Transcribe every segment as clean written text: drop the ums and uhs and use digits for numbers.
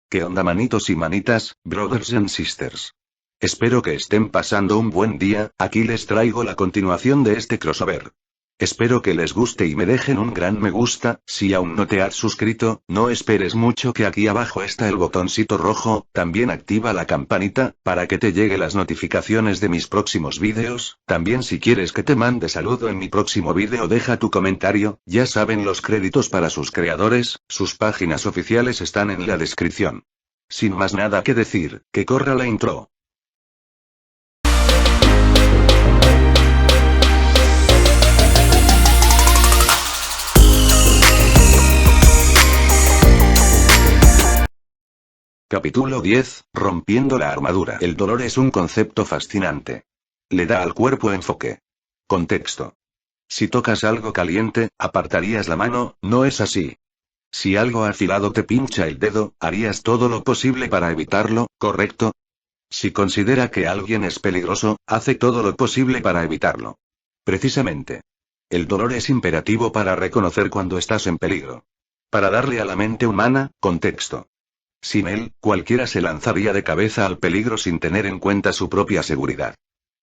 ¿Qué onda manitos y manitas, brothers and sisters? Espero que estén pasando un buen día, aquí les traigo la continuación de este crossover. Espero que les guste y me dejen un gran me gusta, si aún no te has suscrito, no esperes mucho que aquí abajo está el botoncito rojo, también activa la campanita, para que te llegue las notificaciones de mis próximos vídeos, también si quieres que te mande saludo en mi próximo vídeo deja tu comentario, ya saben los créditos para sus creadores, sus páginas oficiales están en la descripción. Sin más nada que decir, que corra la intro. Capítulo 10, Rompiendo la armadura. El dolor es un concepto fascinante. Le da al cuerpo enfoque. Contexto. Si tocas algo caliente, apartarías la mano, ¿no es así? Si algo afilado te pincha el dedo, harías todo lo posible para evitarlo, ¿correcto? Si considera que alguien es peligroso, hace todo lo posible para evitarlo. Precisamente. El dolor es imperativo para reconocer cuando estás en peligro. Para darle a la mente humana, contexto. Sin él, cualquiera se lanzaría de cabeza al peligro sin tener en cuenta su propia seguridad.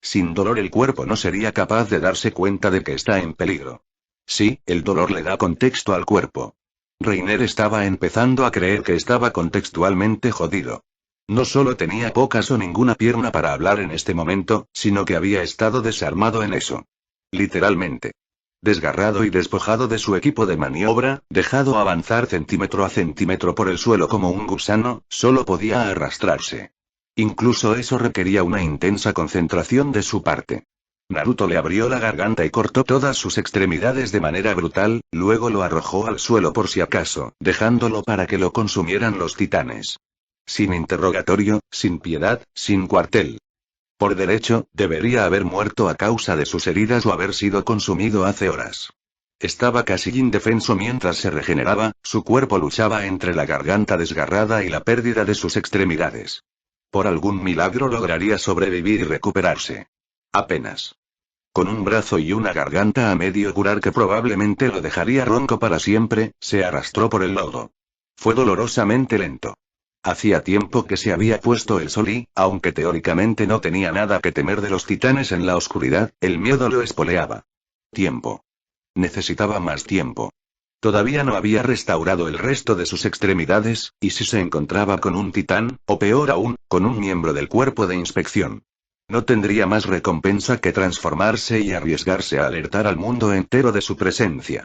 Sin dolor el cuerpo no sería capaz de darse cuenta de que está en peligro. Sí, el dolor le da contexto al cuerpo. Reiner estaba empezando a creer que estaba contextualmente jodido. No solo tenía pocas o ninguna pierna para hablar en este momento, sino que había estado desarmado en eso. Literalmente. Desgarrado y despojado de su equipo de maniobra, dejado avanzar centímetro a centímetro por el suelo como un gusano, solo podía arrastrarse. Incluso eso requería una intensa concentración de su parte. Naruto le abrió la garganta y cortó todas sus extremidades de manera brutal, luego lo arrojó al suelo por si acaso, dejándolo para que lo consumieran los titanes. Sin interrogatorio, sin piedad, sin cuartel. Por derecho, debería haber muerto a causa de sus heridas o haber sido consumido hace horas. Estaba casi indefenso mientras se regeneraba, su cuerpo luchaba entre la garganta desgarrada y la pérdida de sus extremidades. Por algún milagro lograría sobrevivir y recuperarse. Apenas. Con un brazo y una garganta a medio curar que probablemente lo dejaría ronco para siempre, se arrastró por el lodo. Fue dolorosamente lento. Hacía tiempo que se había puesto el sol y, aunque teóricamente no tenía nada que temer de los titanes en la oscuridad, el miedo lo espoleaba. Tiempo. Necesitaba más tiempo. Todavía no había restaurado el resto de sus extremidades, y si se encontraba con un titán, o peor aún, con un miembro del cuerpo de inspección. No tendría más recompensa que transformarse y arriesgarse a alertar al mundo entero de su presencia.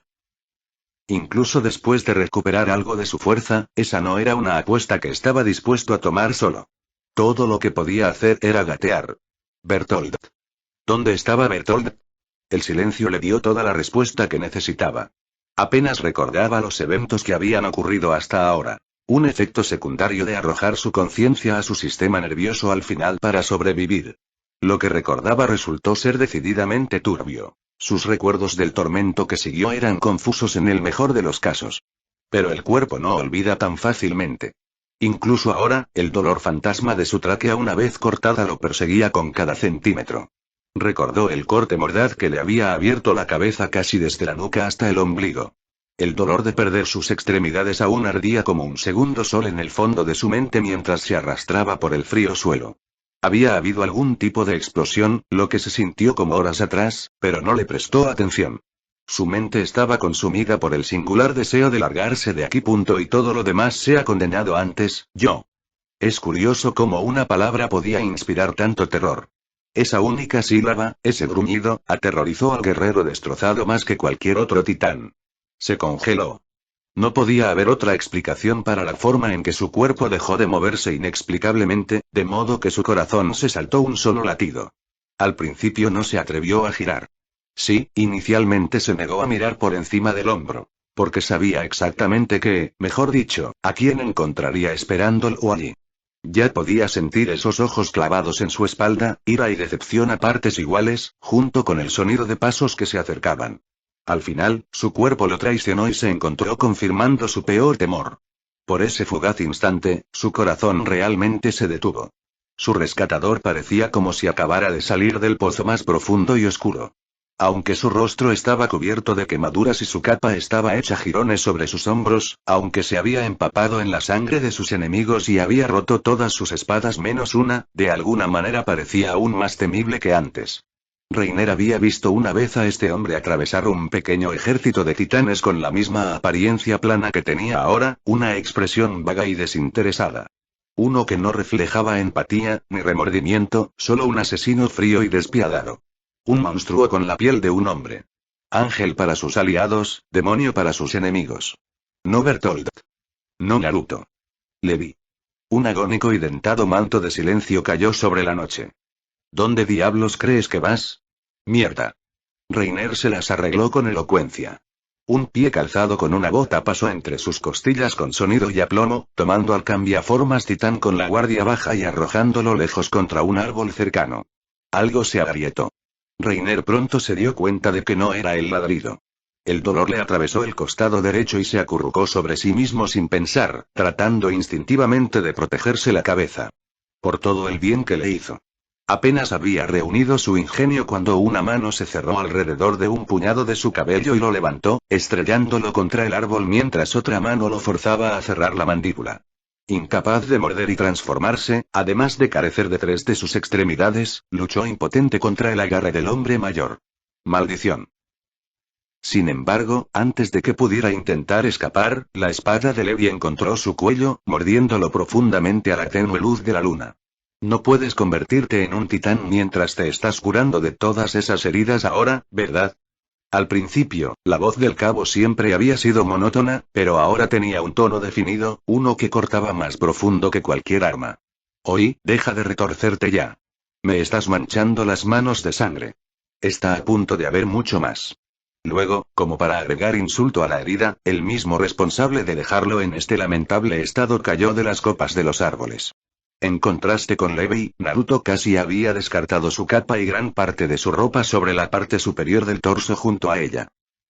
Incluso después de recuperar algo de su fuerza, esa no era una apuesta que estaba dispuesto a tomar solo. Todo lo que podía hacer era gatear. Bertold. ¿Dónde estaba Bertold? El silencio le dio toda la respuesta que necesitaba. Apenas recordaba los eventos que habían ocurrido hasta ahora. Un efecto secundario de arrojar su conciencia a su sistema nervioso al final para sobrevivir. Lo que recordaba resultó ser decididamente turbio. Sus recuerdos del tormento que siguió eran confusos en el mejor de los casos. Pero el cuerpo no olvida tan fácilmente. Incluso ahora, el dolor fantasma de su tráquea una vez cortada lo perseguía con cada centímetro. Recordó el corte mordaz que le había abierto la cabeza casi desde la nuca hasta el ombligo. El dolor de perder sus extremidades aún ardía como un segundo sol en el fondo de su mente mientras se arrastraba por el frío suelo. Había habido algún tipo de explosión, lo que se sintió como horas atrás, pero no le prestó atención. Su mente estaba consumida por el singular deseo de largarse de aquí. Y todo lo demás sea condenado antes, yo. Es curioso cómo una palabra podía inspirar tanto terror. Esa única sílaba, ese gruñido, aterrorizó al guerrero destrozado más que cualquier otro titán. Se congeló. No podía haber otra explicación para la forma en que su cuerpo dejó de moverse inexplicablemente, de modo que su corazón se saltó un solo latido. Al principio no se atrevió a girar. Sí, inicialmente se negó a mirar por encima del hombro, porque sabía exactamente que, mejor dicho, a quién encontraría esperándolo allí. Ya podía sentir esos ojos clavados en su espalda, ira y decepción a partes iguales, junto con el sonido de pasos que se acercaban. Al final, su cuerpo lo traicionó y se encontró confirmando su peor temor. Por ese fugaz instante, su corazón realmente se detuvo. Su rescatador parecía como si acabara de salir del pozo más profundo y oscuro. Aunque su rostro estaba cubierto de quemaduras y su capa estaba hecha jirones sobre sus hombros, aunque se había empapado en la sangre de sus enemigos y había roto todas sus espadas menos una, de alguna manera parecía aún más temible que antes. Reiner había visto una vez a este hombre atravesar un pequeño ejército de titanes con la misma apariencia plana que tenía ahora, una expresión vaga y desinteresada. Uno que no reflejaba empatía, ni remordimiento, solo un asesino frío y despiadado. Un monstruo con la piel de un hombre. Ángel para sus aliados, demonio para sus enemigos. No Bertolt. No Naruto. Levi. Un agónico y dentado manto de silencio cayó sobre la noche. ¿Dónde diablos crees que vas? Mierda. Reiner se las arregló con elocuencia. Un pie calzado con una bota pasó entre sus costillas con sonido y aplomo, tomando al cambiaformas titán con la guardia baja y arrojándolo lejos contra un árbol cercano. Algo se agrietó. Reiner pronto se dio cuenta de que no era el ladrido. El dolor le atravesó el costado derecho y se acurrucó sobre sí mismo sin pensar, tratando instintivamente de protegerse la cabeza. Por todo el bien que le hizo. Apenas había reunido su ingenio cuando una mano se cerró alrededor de un puñado de su cabello y lo levantó, estrellándolo contra el árbol mientras otra mano lo forzaba a cerrar la mandíbula. Incapaz de morder y transformarse, además de carecer de 3 de sus extremidades, luchó impotente contra el agarre del hombre mayor. Maldición. Sin embargo, antes de que pudiera intentar escapar, la espada de Levi encontró su cuello, mordiéndolo profundamente a la tenue luz de la luna. No puedes convertirte en un titán mientras te estás curando de todas esas heridas ahora, ¿verdad? Al principio, la voz del cabo siempre había sido monótona, pero ahora tenía un tono definido, uno que cortaba más profundo que cualquier arma. Oí, deja de retorcerte ya. Me estás manchando las manos de sangre. Está a punto de haber mucho más. Luego, como para agregar insulto a la herida, el mismo responsable de dejarlo en este lamentable estado cayó de las copas de los árboles. En contraste con Levi, Naruto casi había descartado su capa y gran parte de su ropa sobre la parte superior del torso junto a ella.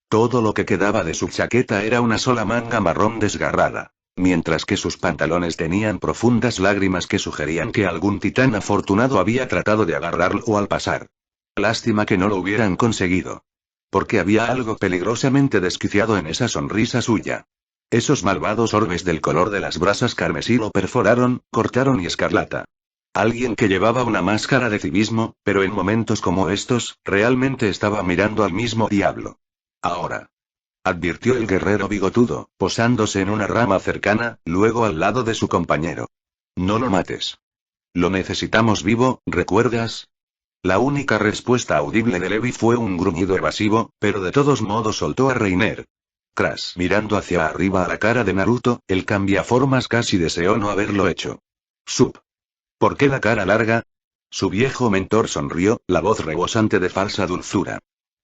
Todo lo que quedaba de su chaqueta era una sola manga marrón desgarrada, mientras que sus pantalones tenían profundas lágrimas que sugerían que algún titán afortunado había tratado de agarrarlo al pasar. Lástima que no lo hubieran conseguido. Porque había algo peligrosamente desquiciado en esa sonrisa suya. Esos malvados orbes del color de las brasas carmesí lo perforaron, cortaron y escarlata. Alguien que llevaba una máscara de civismo, pero en momentos como estos, realmente estaba mirando al mismo diablo. Ahora. Advirtió el guerrero bigotudo, posándose en una rama cercana, luego al lado de su compañero. No lo mates. Lo necesitamos vivo, ¿recuerdas? La única respuesta audible de Levi fue un gruñido evasivo, pero de todos modos soltó a Reiner. Crash. Mirando hacia arriba a la cara de Naruto, el cambiaformas casi deseó no haberlo hecho. Sup. ¿Por qué la cara larga? Su viejo mentor sonrió, la voz rebosante de falsa dulzura.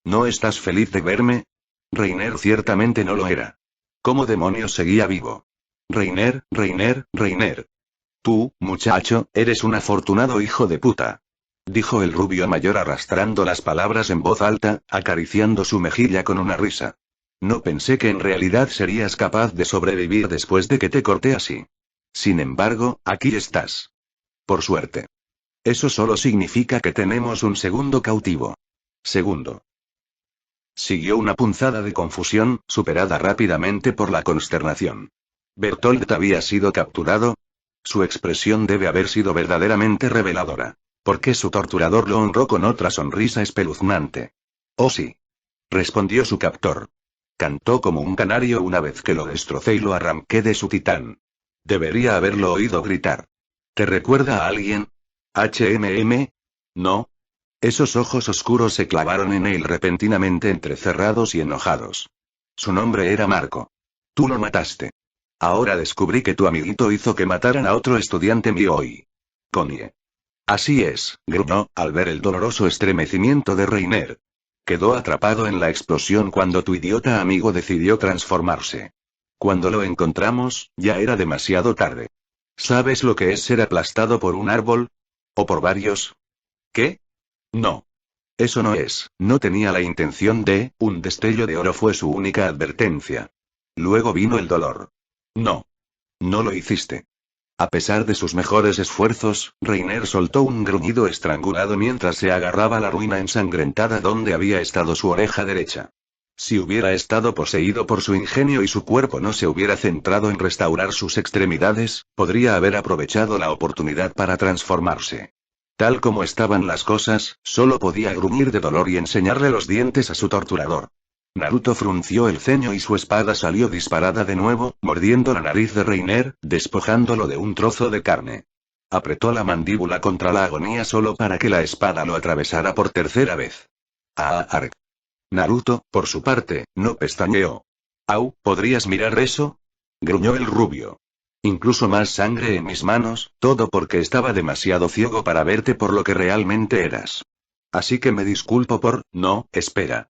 ¿No estás feliz de verme? Reiner ciertamente no lo era. ¿Cómo demonios seguía vivo? Reiner. Tú, muchacho, eres un afortunado hijo de puta. Dijo el rubio mayor arrastrando las palabras en voz alta, acariciando su mejilla con una risa. No pensé que en realidad serías capaz de sobrevivir después de que te corté así. Sin embargo, aquí estás. Por suerte. Eso solo significa que tenemos un segundo cautivo. Segundo. Siguió una punzada de confusión, superada rápidamente por la consternación. ¿Bertolt había sido capturado? Su expresión debe haber sido verdaderamente reveladora. Porque su torturador lo honró con otra sonrisa espeluznante. Oh sí. Respondió su captor. Cantó como un canario una vez que lo destrocé y lo arranqué de su titán. Debería haberlo oído gritar. ¿Te recuerda a alguien? ¿HMM? No. Esos ojos oscuros se clavaron en él repentinamente entrecerrados y enojados. Su nombre era Marco. Tú lo mataste. Ahora descubrí que tu amiguito hizo que mataran a otro estudiante mío hoy. Konie. Así es, gruñó, al ver el doloroso estremecimiento de Reiner. Quedó atrapado en la explosión cuando tu idiota amigo decidió transformarse. Cuando lo encontramos, ya era demasiado tarde. ¿Sabes lo que es ser aplastado por un árbol? ¿O por varios? ¿Qué? No. Eso no es, no tenía la intención de, un destello de oro fue su única advertencia. Luego vino el dolor. No. No lo hiciste. A pesar de sus mejores esfuerzos, Reiner soltó un gruñido estrangulado mientras se agarraba la ruina ensangrentada donde había estado su oreja derecha. Si hubiera estado poseído por su ingenio y su cuerpo no se hubiera centrado en restaurar sus extremidades, podría haber aprovechado la oportunidad para transformarse. Tal como estaban las cosas, solo podía gruñir de dolor y enseñarle los dientes a su torturador. Naruto frunció el ceño y su espada salió disparada de nuevo, mordiendo la nariz de Reiner, despojándolo de un trozo de carne. Apretó la mandíbula contra la agonía solo para que la espada lo atravesara por tercera vez. Arg. Naruto, por su parte, no pestañeó. Au, ¿podrías mirar eso? Gruñó el rubio. Incluso más sangre en mis manos, todo porque estaba demasiado ciego para verte por lo que realmente eras. Así que me disculpo por, no, espera.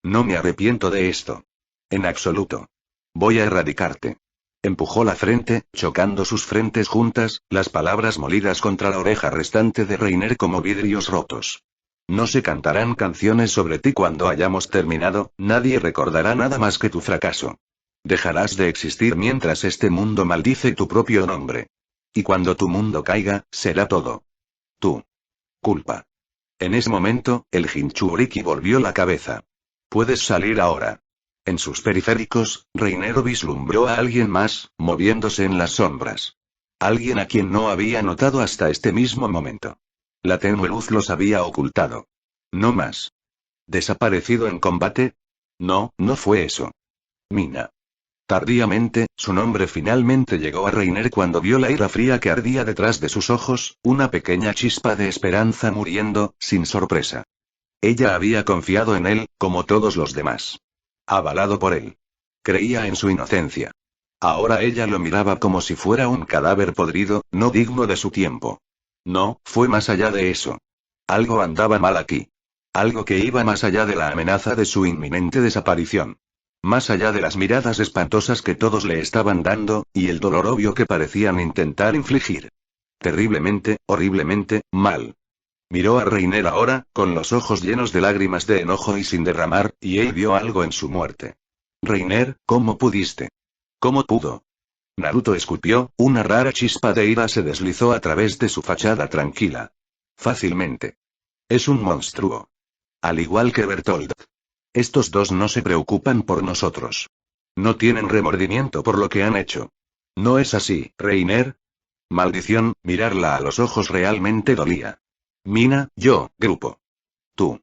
No me arrepiento de esto. En absoluto. Voy a erradicarte. Empujó la frente, chocando sus frentes juntas, las palabras molidas contra la oreja restante de Reiner como vidrios rotos. No se cantarán canciones sobre ti cuando hayamos terminado, nadie recordará nada más que tu fracaso. Dejarás de existir mientras este mundo maldice tu propio nombre. Y cuando tu mundo caiga, será todo tu culpa. En ese momento, el Jinchuriki volvió la cabeza. Puedes salir ahora. En sus periféricos, Reiner vislumbró a alguien más, moviéndose en las sombras. Alguien a quien no había notado hasta este mismo momento. La tenue luz los había ocultado. No más. ¿Desaparecido en combate? No, no fue eso. Mina. Tardíamente, su nombre finalmente llegó a Reiner cuando vio la ira fría que ardía detrás de sus ojos, una pequeña chispa de esperanza muriendo, sin sorpresa. Ella había confiado en él, como todos los demás. Avalado por él. Creía en su inocencia. Ahora ella lo miraba como si fuera un cadáver podrido, no digno de su tiempo. No, fue más allá de eso. Algo andaba mal aquí. Algo que iba más allá de la amenaza de su inminente desaparición. Más allá de las miradas espantosas que todos le estaban dando, y el dolor obvio que parecían intentar infligir. Terriblemente, horriblemente, mal. Miró a Reiner ahora, con los ojos llenos de lágrimas de enojo y sin derramar, y él vio algo en su muerte. Reiner, ¿cómo pudiste? ¿Cómo pudo? Naruto escupió, una rara chispa de ira se deslizó a través de su fachada tranquila. Fácilmente. Es un monstruo. Al igual que Bertolt. Estos dos no se preocupan por nosotros. No tienen remordimiento por lo que han hecho. ¿No es así, Reiner? Maldición, mirarla a los ojos realmente dolía. Mina, yo, grupo. Tú.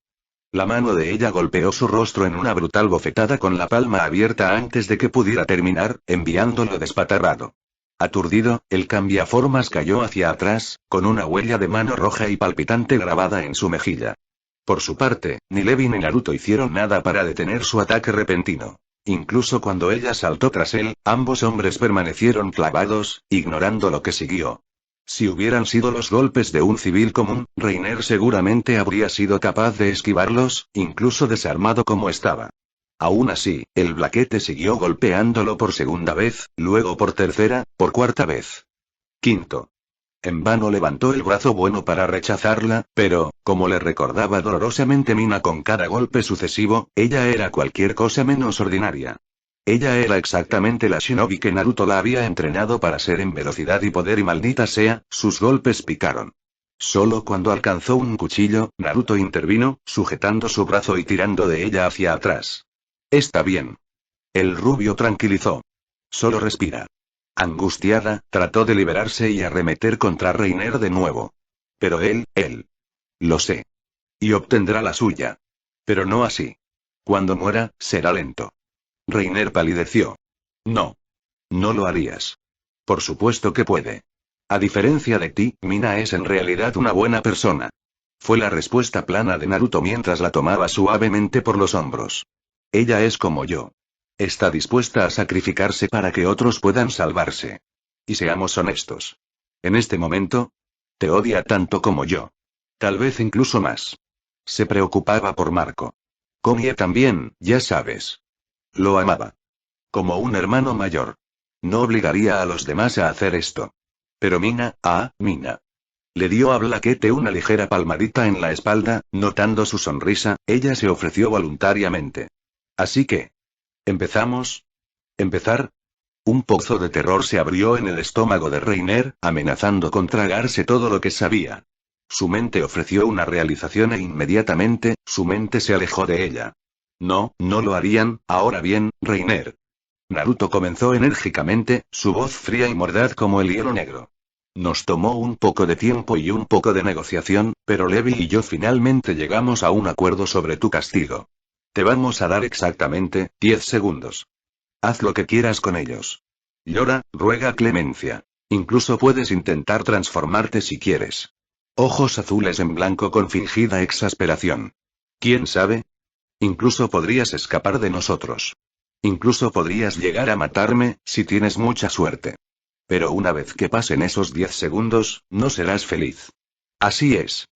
La mano de ella golpeó su rostro en una brutal bofetada con la palma abierta antes de que pudiera terminar, enviándolo despatarrado. Aturdido, el cambiaformas cayó hacia atrás, con una huella de mano roja y palpitante grabada en su mejilla. Por su parte, ni Levi ni Naruto hicieron nada para detener su ataque repentino. Incluso cuando ella saltó tras él, ambos hombres permanecieron clavados, ignorando lo que siguió. Si hubieran sido los golpes de un civil común, Reiner seguramente habría sido capaz de esquivarlos, incluso desarmado como estaba. Aún así, el blaquete siguió golpeándolo por segunda vez, luego por tercera, por cuarta vez. Quinto. En vano levantó el brazo bueno para rechazarla, pero, como le recordaba dolorosamente Mina con cada golpe sucesivo, ella era cualquier cosa menos ordinaria. Ella era exactamente la shinobi que Naruto la había entrenado para ser en velocidad y poder y maldita sea, sus golpes picaron. Solo cuando alcanzó un cuchillo, Naruto intervino, sujetando su brazo y tirando de ella hacia atrás. Está bien. El rubio tranquilizó. Solo respira. Angustiada, trató de liberarse y arremeter contra Reiner de nuevo. Pero él. Lo sé. Y obtendrá la suya. Pero no así. Cuando muera, será lento. Reiner palideció. No. No lo harías. Por supuesto que puede. A diferencia de ti, Mina es en realidad una buena persona. Fue la respuesta plana de Naruto mientras la tomaba suavemente por los hombros. Ella es como yo. Está dispuesta a sacrificarse para que otros puedan salvarse. Y seamos honestos. En este momento, te odia tanto como yo. Tal vez incluso más. Se preocupaba por Marco. Konie también, ya sabes. Lo amaba. Como un hermano mayor. No obligaría a los demás a hacer esto. Pero Mina, Mina. Le dio a Blaquete una ligera palmadita en la espalda, notando su sonrisa, ella se ofreció voluntariamente. Así que. ¿Empezamos? ¿Empezar? Un pozo de terror se abrió en el estómago de Reiner, amenazando con tragarse todo lo que sabía. Su mente ofreció una realización e inmediatamente, su mente se alejó de ella. No, no lo harían. Ahora bien, Reiner. Naruto comenzó enérgicamente, su voz fría y mordaz como el hielo negro. Nos tomó un poco de tiempo y un poco de negociación, pero Levi y yo finalmente llegamos a un acuerdo sobre tu castigo. Te vamos a dar exactamente 10 segundos. Haz lo que quieras con ellos. Llora, ruega clemencia. Incluso puedes intentar transformarte si quieres. Ojos azules en blanco con fingida exasperación. ¿Quién sabe? Incluso podrías escapar de nosotros. Incluso podrías llegar a matarme, si tienes mucha suerte. Pero una vez que pasen esos 10 segundos, no serás feliz. Así es.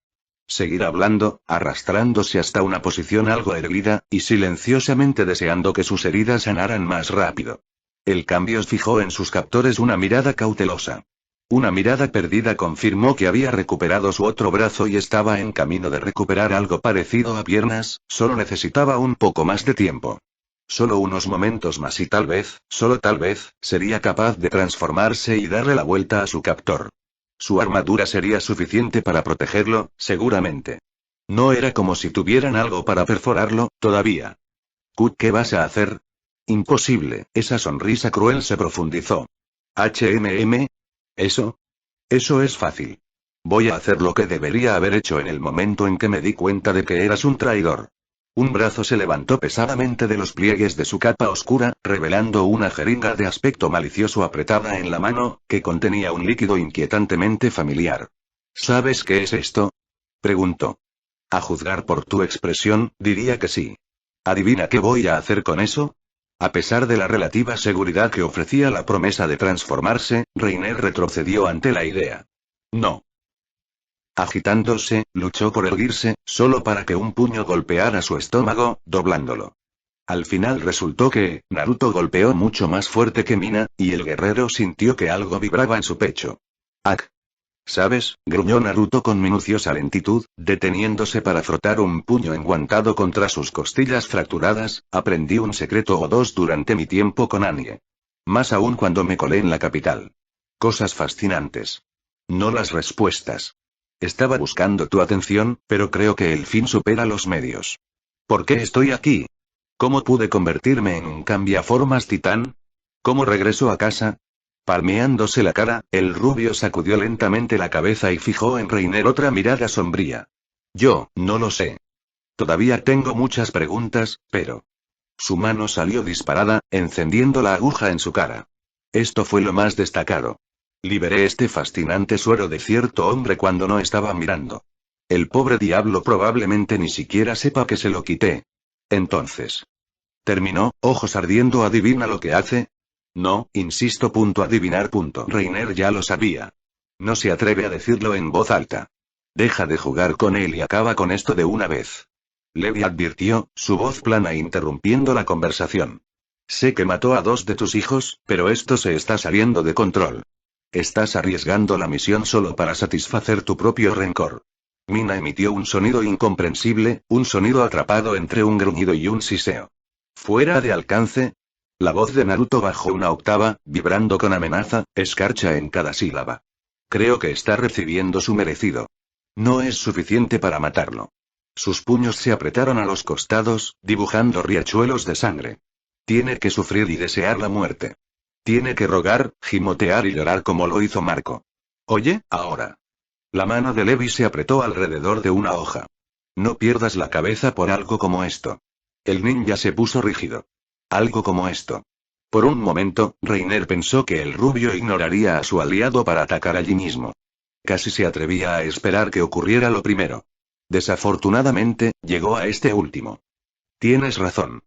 Seguir hablando, arrastrándose hasta una posición algo erguida, y silenciosamente deseando que sus heridas sanaran más rápido. El cambio fijó en sus captores una mirada cautelosa. Una mirada perdida confirmó que había recuperado su otro brazo y estaba en camino de recuperar algo parecido a piernas, solo necesitaba un poco más de tiempo. Solo unos momentos más y tal vez, solo tal vez, sería capaz de transformarse y darle la vuelta a su captor. Su armadura sería suficiente para protegerlo, seguramente. No era como si tuvieran algo para perforarlo, todavía. Kut, ¿qué vas a hacer? Imposible, esa sonrisa cruel se profundizó. ¿Eso? Eso es fácil. Voy a hacer lo que debería haber hecho en el momento en que me di cuenta de que eras un traidor. Un brazo se levantó pesadamente de los pliegues de su capa oscura, revelando una jeringa de aspecto malicioso apretada en la mano, que contenía un líquido inquietantemente familiar. ¿Sabes qué es esto? Preguntó. A juzgar por tu expresión, diría que sí. ¿Adivina qué voy a hacer con eso? A pesar de la relativa seguridad que ofrecía la promesa de transformarse, Reiner retrocedió ante la idea. No. Agitándose, luchó por erguirse, solo para que un puño golpeara su estómago, doblándolo. Al final resultó que, Naruto golpeó mucho más fuerte que Mina, y el guerrero sintió que algo vibraba en su pecho. ¡Ak! ¿Sabes? Gruñó Naruto con minuciosa lentitud, deteniéndose para frotar un puño enguantado contra sus costillas fracturadas. Aprendí un secreto o dos durante mi tiempo con Annie. Más aún cuando me colé en la capital. Cosas fascinantes. No las respuestas. Estaba buscando tu atención, pero creo que el fin supera los medios. ¿Por qué estoy aquí? ¿Cómo pude convertirme en un cambiaformas titán? ¿Cómo regreso a casa? Palmeándose la cara, el rubio sacudió lentamente la cabeza y fijó en Reiner otra mirada sombría. Yo, no lo sé. Todavía tengo muchas preguntas, pero... Su mano salió disparada, encendiendo la aguja en su cara. Esto fue lo más destacado. Liberé este fascinante suero de cierto hombre cuando no estaba mirando. El pobre diablo probablemente ni siquiera sepa que se lo quité. Entonces. Terminó, ojos ardiendo. ¿Adivina lo que hace? No, insisto. Adivinar. Reiner ya lo sabía. No se atreve a decirlo en voz alta. Deja de jugar con él y acaba con esto de una vez. Levi advirtió, su voz plana interrumpiendo la conversación. Sé que mató a 2 de tus hijos, pero esto se está saliendo de control. Estás arriesgando la misión solo para satisfacer tu propio rencor. Mina emitió un sonido incomprensible, un sonido atrapado entre un gruñido y un siseo. ¿Fuera de alcance? La voz de Naruto bajó una octava, vibrando con amenaza, escarcha en cada sílaba. Creo que está recibiendo su merecido. No es suficiente para matarlo. Sus puños se apretaron a los costados, dibujando riachuelos de sangre. Tiene que sufrir y desear la muerte. Tiene que rogar, gimotear y llorar como lo hizo Marco. Oye, ahora. La mano de Levi se apretó alrededor de una hoja. No pierdas la cabeza por algo como esto. El ninja se puso rígido. Algo como esto. Por un momento, Reiner pensó que el rubio ignoraría a su aliado para atacar allí mismo. Casi se atrevía a esperar que ocurriera lo primero. Desafortunadamente, llegó a este último. Tienes razón.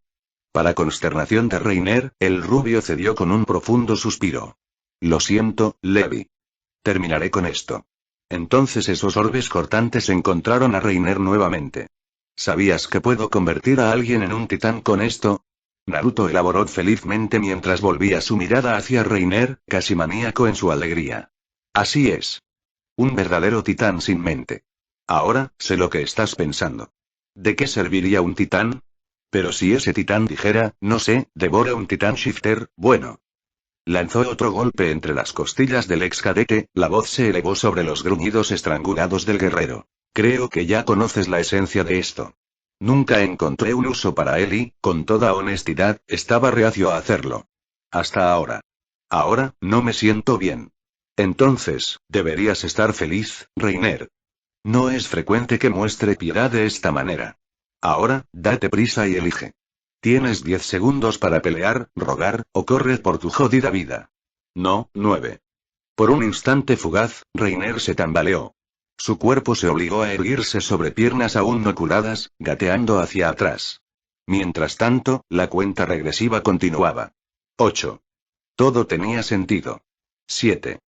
Para consternación de Reiner, el rubio cedió con un profundo suspiro. Lo siento, Levi. Terminaré con esto. Entonces esos orbes cortantes encontraron a Reiner nuevamente. ¿Sabías que puedo convertir a alguien en un titán con esto? Naruto elaboró felizmente mientras volvía su mirada hacia Reiner, casi maníaco en su alegría. Así es. Un verdadero titán sin mente. Ahora, sé lo que estás pensando. ¿De qué serviría un titán? Pero si ese titán dijera, no sé, devora un titán shifter, bueno. Lanzó otro golpe entre las costillas del ex cadete, la voz se elevó sobre los gruñidos estrangulados del guerrero. Creo que ya conoces la esencia de esto. Nunca encontré un uso para él y, con toda honestidad, estaba reacio a hacerlo. Hasta ahora. Ahora, no me siento bien. Entonces, deberías estar feliz, Reiner. No es frecuente que muestre piedad de esta manera. Ahora, date prisa y elige. Tienes 10 segundos para pelear, rogar, o correr por tu jodida vida. No, 9. Por un instante fugaz, Reiner se tambaleó. Su cuerpo se obligó a erguirse sobre piernas aún no curadas, gateando hacia atrás. Mientras tanto, la cuenta regresiva continuaba. 8. Todo tenía sentido. 7.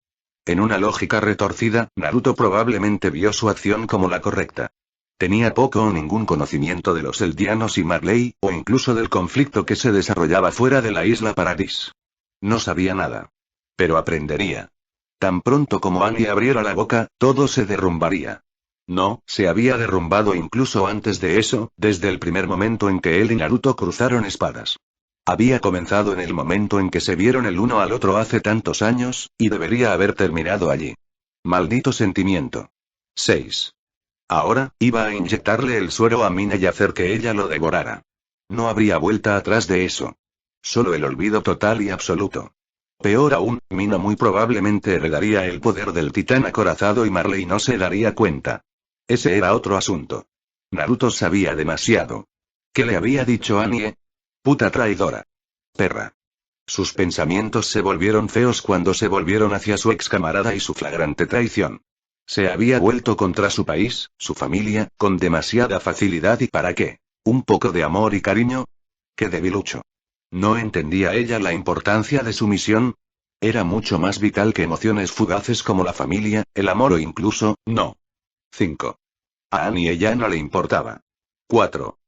En una lógica retorcida, Naruto probablemente vio su acción como la correcta. Tenía poco o ningún conocimiento de los Eldianos y Marley, o incluso del conflicto que se desarrollaba fuera de la isla Paradis. No sabía nada. Pero aprendería. Tan pronto como Annie abriera la boca, todo se derrumbaría. No, se había derrumbado incluso antes de eso, desde el primer momento en que él y Naruto cruzaron espadas. Había comenzado en el momento en que se vieron el uno al otro hace tantos años, y debería haber terminado allí. Maldito sentimiento. 6. Ahora, iba a inyectarle el suero a Mina y hacer que ella lo devorara. No habría vuelta atrás de eso. Solo el olvido total y absoluto. Peor aún, Mina muy probablemente heredaría el poder del titán acorazado y Marley no se daría cuenta. Ese era otro asunto. Naruto sabía demasiado. ¿Qué le había dicho Annie? Puta traidora. Perra. Sus pensamientos se volvieron feos cuando se volvieron hacia su ex camarada y su flagrante traición. Se había vuelto contra su país, su familia, con demasiada facilidad y ¿para qué? ¿Un poco de amor y cariño? ¡Qué debilucho! ¿No entendía ella la importancia de su misión? Era mucho más vital que emociones fugaces como la familia, el amor o incluso, no. 5. A Annie ya no le importaba. 4.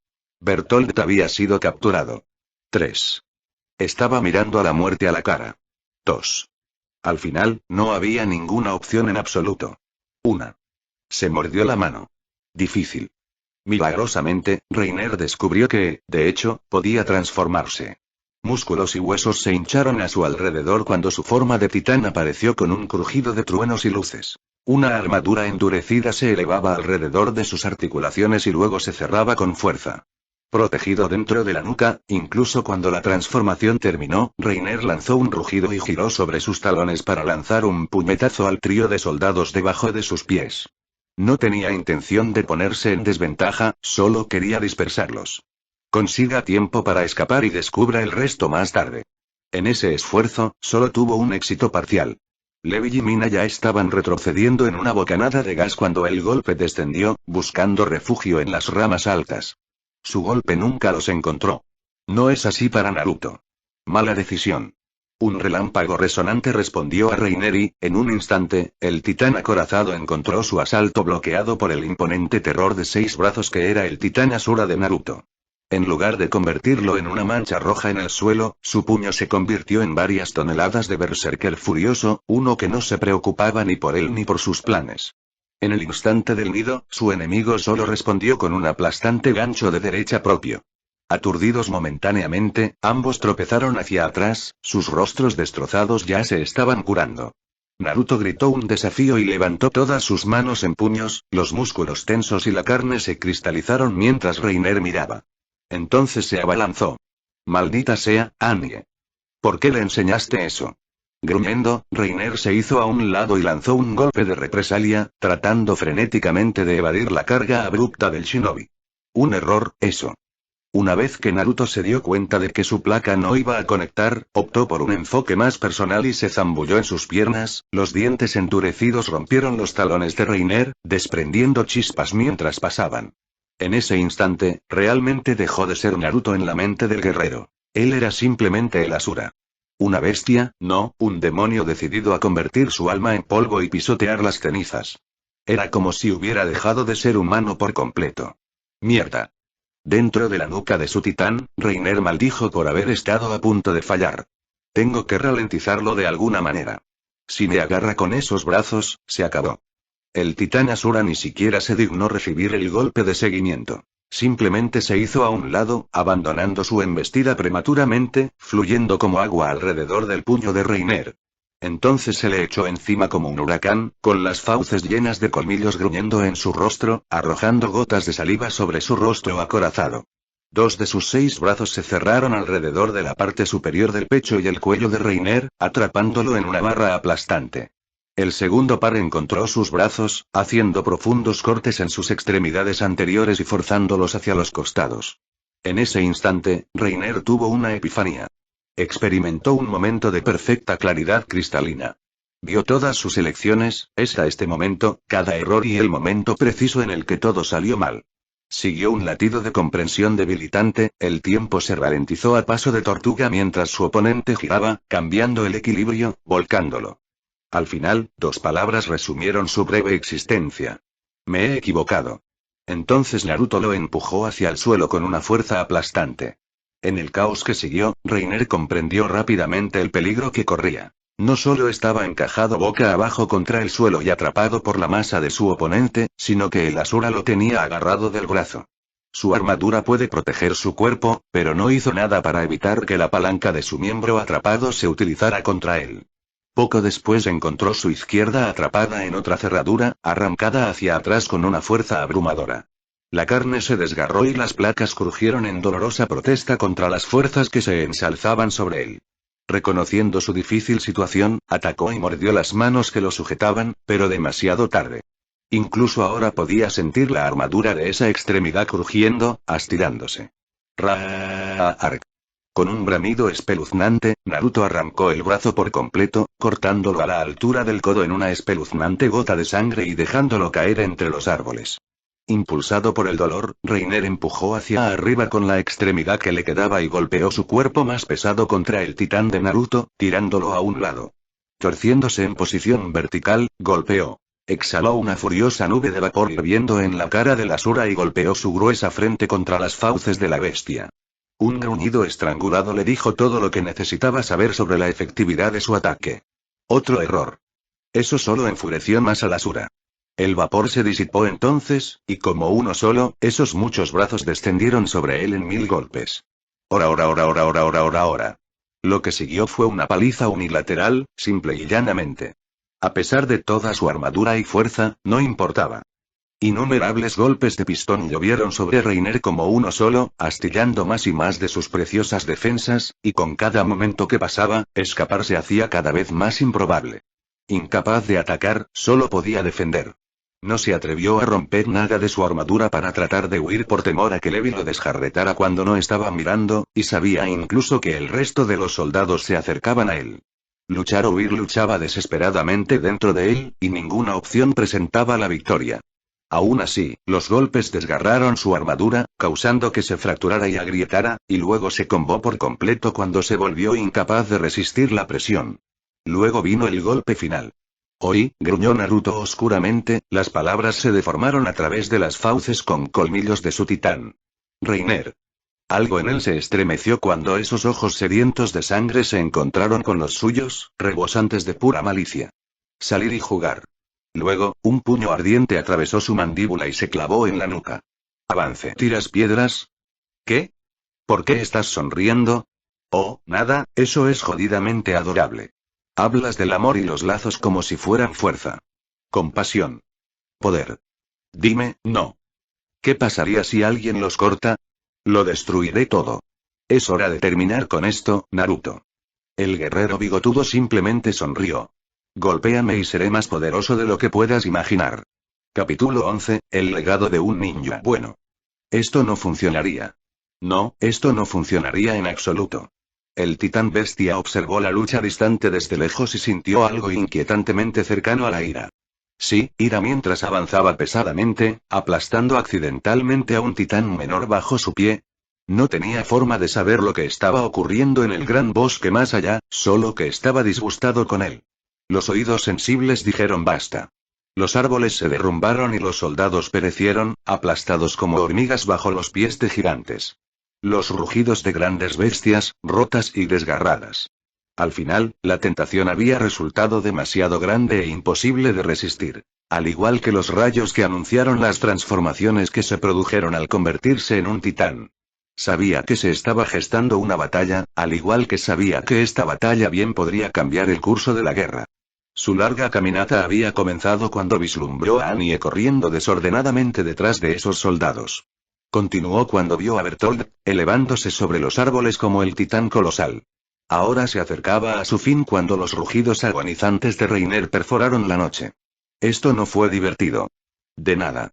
Bertolt había sido capturado. 3. Estaba mirando a la muerte a la cara. 2. Al final, no había ninguna opción en absoluto. 1. Se mordió la mano. Difícil. Milagrosamente, Reiner descubrió que, de hecho, podía transformarse. Músculos y huesos se hincharon a su alrededor cuando su forma de titán apareció con un crujido de truenos y luces. Una armadura endurecida se elevaba alrededor de sus articulaciones y luego se cerraba con fuerza. Protegido dentro de la nuca, incluso cuando la transformación terminó, Reiner lanzó un rugido y giró sobre sus talones para lanzar un puñetazo al trío de soldados debajo de sus pies. No tenía intención de ponerse en desventaja, solo quería dispersarlos. Consiga tiempo para escapar y descubra el resto más tarde. En ese esfuerzo, solo tuvo un éxito parcial. Levi y Mina ya estaban retrocediendo en una bocanada de gas cuando el golpe descendió, buscando refugio en las ramas altas. Su golpe nunca los encontró. No es así para Naruto. Mala decisión. Un relámpago resonante respondió a Reiner y, en un instante, el titán acorazado encontró su asalto bloqueado por el imponente terror de 6 brazos que era el titán Asura de Naruto. En lugar de convertirlo en una mancha roja en el suelo, su puño se convirtió en varias toneladas de berserker furioso, uno que no se preocupaba ni por él ni por sus planes. En el instante del nido, su enemigo solo respondió con un aplastante gancho de derecha propio. Aturdidos momentáneamente, ambos tropezaron hacia atrás, sus rostros destrozados ya se estaban curando. Naruto gritó un desafío y levantó todas sus manos en puños, los músculos tensos y la carne se cristalizaron mientras Reiner miraba. Entonces se abalanzó. Maldita sea, Annie. ¿Por qué le enseñaste eso? Gruñendo, Reiner se hizo a un lado y lanzó un golpe de represalia, tratando frenéticamente de evadir la carga abrupta del shinobi. Un error, eso. Una vez que Naruto se dio cuenta de que su placa no iba a conectar, optó por un enfoque más personal y se zambulló en sus piernas, los dientes endurecidos rompieron los talones de Reiner, desprendiendo chispas mientras pasaban. En ese instante, realmente dejó de ser Naruto en la mente del guerrero. Él era simplemente el Asura. Una bestia, no, un demonio decidido a convertir su alma en polvo y pisotear las cenizas. Era como si hubiera dejado de ser humano por completo. Mierda. Dentro de la nuca de su titán, Reiner maldijo por haber estado a punto de fallar. Tengo que ralentizarlo de alguna manera. Si me agarra con esos brazos, se acabó. El titán Asura ni siquiera se dignó recibir el golpe de seguimiento. Simplemente se hizo a un lado, abandonando su embestida prematuramente, fluyendo como agua alrededor del puño de Reiner. Entonces se le echó encima como un huracán, con las fauces llenas de colmillos gruñendo en su rostro, arrojando gotas de saliva sobre su rostro acorazado. 2 de sus 6 brazos se cerraron alrededor de la parte superior del pecho y el cuello de Reiner, atrapándolo en una barra aplastante. El segundo par encontró sus brazos, haciendo profundos cortes en sus extremidades anteriores y forzándolos hacia los costados. En ese instante, Reiner tuvo una epifanía. Experimentó un momento de perfecta claridad cristalina. Vio todas sus elecciones, este momento, cada error y el momento preciso en el que todo salió mal. Siguió un latido de comprensión debilitante, el tiempo se ralentizó a paso de tortuga mientras su oponente giraba, cambiando el equilibrio, volcándolo. Al final, 2 palabras resumieron su breve existencia. Me he equivocado. Entonces Naruto lo empujó hacia el suelo con una fuerza aplastante. En el caos que siguió, Reiner comprendió rápidamente el peligro que corría. No solo estaba encajado boca abajo contra el suelo y atrapado por la masa de su oponente, sino que el Asura lo tenía agarrado del brazo. Su armadura puede proteger su cuerpo, pero no hizo nada para evitar que la palanca de su miembro atrapado se utilizara contra él. Poco después encontró su izquierda atrapada en otra cerradura, arrancada hacia atrás con una fuerza abrumadora. La carne se desgarró y las placas crujieron en dolorosa protesta contra las fuerzas que se ensalzaban sobre él. Reconociendo su difícil situación, atacó y mordió las manos que lo sujetaban, pero demasiado tarde. Incluso ahora podía sentir la armadura de esa extremidad crujiendo, estirándose. Ra-ark. Con un bramido espeluznante, Naruto arrancó el brazo por completo, cortándolo a la altura del codo en una espeluznante gota de sangre y dejándolo caer entre los árboles. Impulsado por el dolor, Reiner empujó hacia arriba con la extremidad que le quedaba y golpeó su cuerpo más pesado contra el titán de Naruto, tirándolo a un lado. Torciéndose en posición vertical, golpeó. Exhaló una furiosa nube de vapor hirviendo en la cara del Asura y golpeó su gruesa frente contra las fauces de la bestia. Un gruñido estrangulado le dijo todo lo que necesitaba saber sobre la efectividad de su ataque. Otro error. Eso solo enfureció más al Asura. El vapor se disipó entonces, y como uno solo, esos muchos brazos descendieron sobre él en 1000 golpes. Ora. Lo que siguió fue una paliza unilateral, simple y llanamente. A pesar de toda su armadura y fuerza, no importaba. Innumerables golpes de pistón llovieron sobre Reiner como uno solo, astillando más y más de sus preciosas defensas, y con cada momento que pasaba, escapar se hacía cada vez más improbable. Incapaz de atacar, solo podía defender. No se atrevió a romper nada de su armadura para tratar de huir por temor a que Levi lo desjarretara cuando no estaba mirando, y sabía incluso que el resto de los soldados se acercaban a él. Luchar o huir luchaba desesperadamente dentro de él, y ninguna opción presentaba la victoria. Aún así, los golpes desgarraron su armadura, causando que se fracturara y agrietara, y luego se combó por completo cuando se volvió incapaz de resistir la presión. Luego vino el golpe final. «Oí», gruñó Naruto oscuramente, las palabras se deformaron a través de las fauces con colmillos de su titán. Reiner. Algo en él se estremeció cuando esos ojos sedientos de sangre se encontraron con los suyos, rebosantes de pura malicia. Salir y jugar. Luego, un puño ardiente atravesó su mandíbula y se clavó en la nuca. Avance. ¿Tiras piedras? ¿Qué? ¿Por qué estás sonriendo? Oh, nada, eso es jodidamente adorable. Hablas del amor y los lazos como si fueran fuerza. Compasión. Poder. Dime, no. ¿Qué pasaría si alguien los corta? Lo destruiré todo. Es hora de terminar con esto, Naruto. El guerrero bigotudo simplemente sonrió. Golpéame y seré más poderoso de lo que puedas imaginar. Capítulo 11, el legado de un ninja bueno. Esto no funcionaría. No, esto no funcionaría en absoluto. El titán bestia observó la lucha distante desde lejos y sintió algo inquietantemente cercano a la ira. Sí, ira mientras avanzaba pesadamente, aplastando accidentalmente a un titán menor bajo su pie. No tenía forma de saber lo que estaba ocurriendo en el gran bosque más allá, solo que estaba disgustado con él. Los oídos sensibles dijeron basta. Los árboles se derrumbaron y los soldados perecieron, aplastados como hormigas bajo los pies de gigantes. Los rugidos de grandes bestias, rotas y desgarradas. Al final, la tentación había resultado demasiado grande e imposible de resistir. Al igual que los rayos que anunciaron las transformaciones que se produjeron al convertirse en un titán. Sabía que se estaba gestando una batalla, al igual que sabía que esta batalla bien podría cambiar el curso de la guerra. Su larga caminata había comenzado cuando vislumbró a Annie corriendo desordenadamente detrás de esos soldados. Continuó cuando vio a Bertold, elevándose sobre los árboles como el titán colosal. Ahora se acercaba a su fin cuando los rugidos agonizantes de Reiner perforaron la noche. Esto no fue divertido. De nada.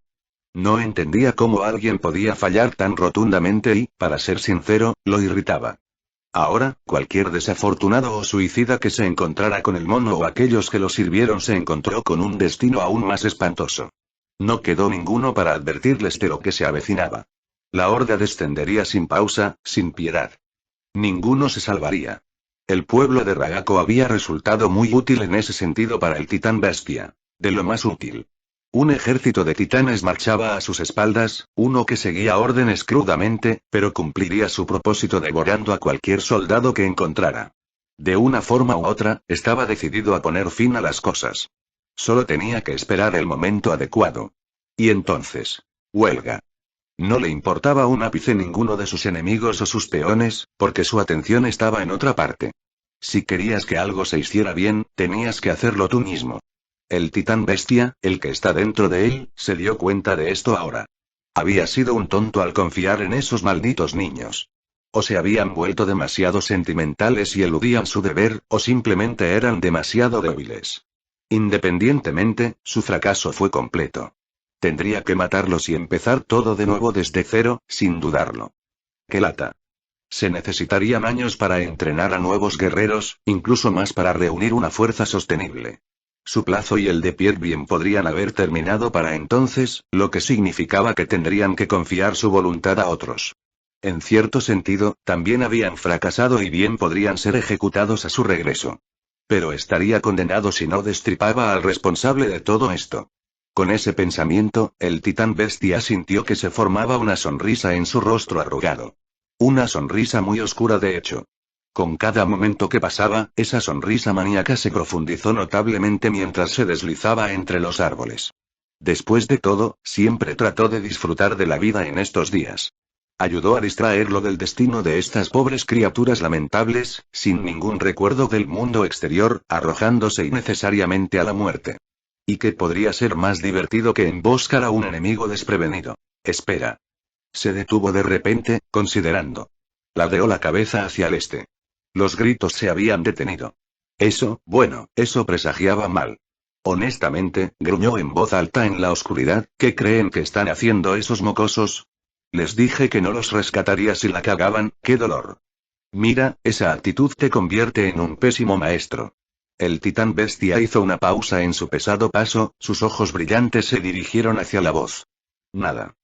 No entendía cómo alguien podía fallar tan rotundamente y, para ser sincero, lo irritaba. Ahora, cualquier desafortunado o suicida que se encontrara con el mono o aquellos que lo sirvieron se encontró con un destino aún más espantoso. No quedó ninguno para advertirles de lo que se avecinaba. La horda descendería sin pausa, sin piedad. Ninguno se salvaría. El pueblo de Ragako había resultado muy útil en ese sentido para el titán bestia. De lo más útil. Un ejército de titanes marchaba a sus espaldas, uno que seguía órdenes crudamente, pero cumpliría su propósito devorando a cualquier soldado que encontrara. De una forma u otra, estaba decidido a poner fin a las cosas. Solo tenía que esperar el momento adecuado. Y entonces. Huelga. No le importaba un ápice ninguno de sus enemigos o sus peones, porque su atención estaba en otra parte. Si querías que algo se hiciera bien, tenías que hacerlo tú mismo. El titán bestia, el que está dentro de él, se dio cuenta de esto ahora. Había sido un tonto al confiar en esos malditos niños. O se habían vuelto demasiado sentimentales y eludían su deber, o simplemente eran demasiado débiles. Independientemente, su fracaso fue completo. Tendría que matarlos y empezar todo de nuevo desde cero, sin dudarlo. ¡Qué lata! Se necesitarían años para entrenar a nuevos guerreros, incluso más para reunir una fuerza sostenible. Su plazo y el de Pierre bien podrían haber terminado para entonces, lo que significaba que tendrían que confiar su voluntad a otros. En cierto sentido, también habían fracasado y bien podrían ser ejecutados a su regreso. Pero estaría condenado si no destripaba al responsable de todo esto. Con ese pensamiento, el titán bestia sintió que se formaba una sonrisa en su rostro arrugado. Una sonrisa muy oscura de hecho. Con cada momento que pasaba, esa sonrisa maníaca se profundizó notablemente mientras se deslizaba entre los árboles. Después de todo, siempre trató de disfrutar de la vida en estos días. Ayudó a distraerlo del destino de estas pobres criaturas lamentables, sin ningún recuerdo del mundo exterior, arrojándose innecesariamente a la muerte. ¿Y qué podría ser más divertido que emboscar a un enemigo desprevenido? Espera. Se detuvo de repente, considerando. Ladeó la cabeza hacia el este. Los gritos se habían detenido. Eso presagiaba mal. Honestamente, gruñó en voz alta en la oscuridad, ¿qué creen que están haciendo esos mocosos? Les dije que no los rescataría si la cagaban, ¡qué dolor! Mira, esa actitud te convierte en un pésimo maestro. El titán bestia hizo una pausa en su pesado paso, sus ojos brillantes se dirigieron hacia la voz. Nada.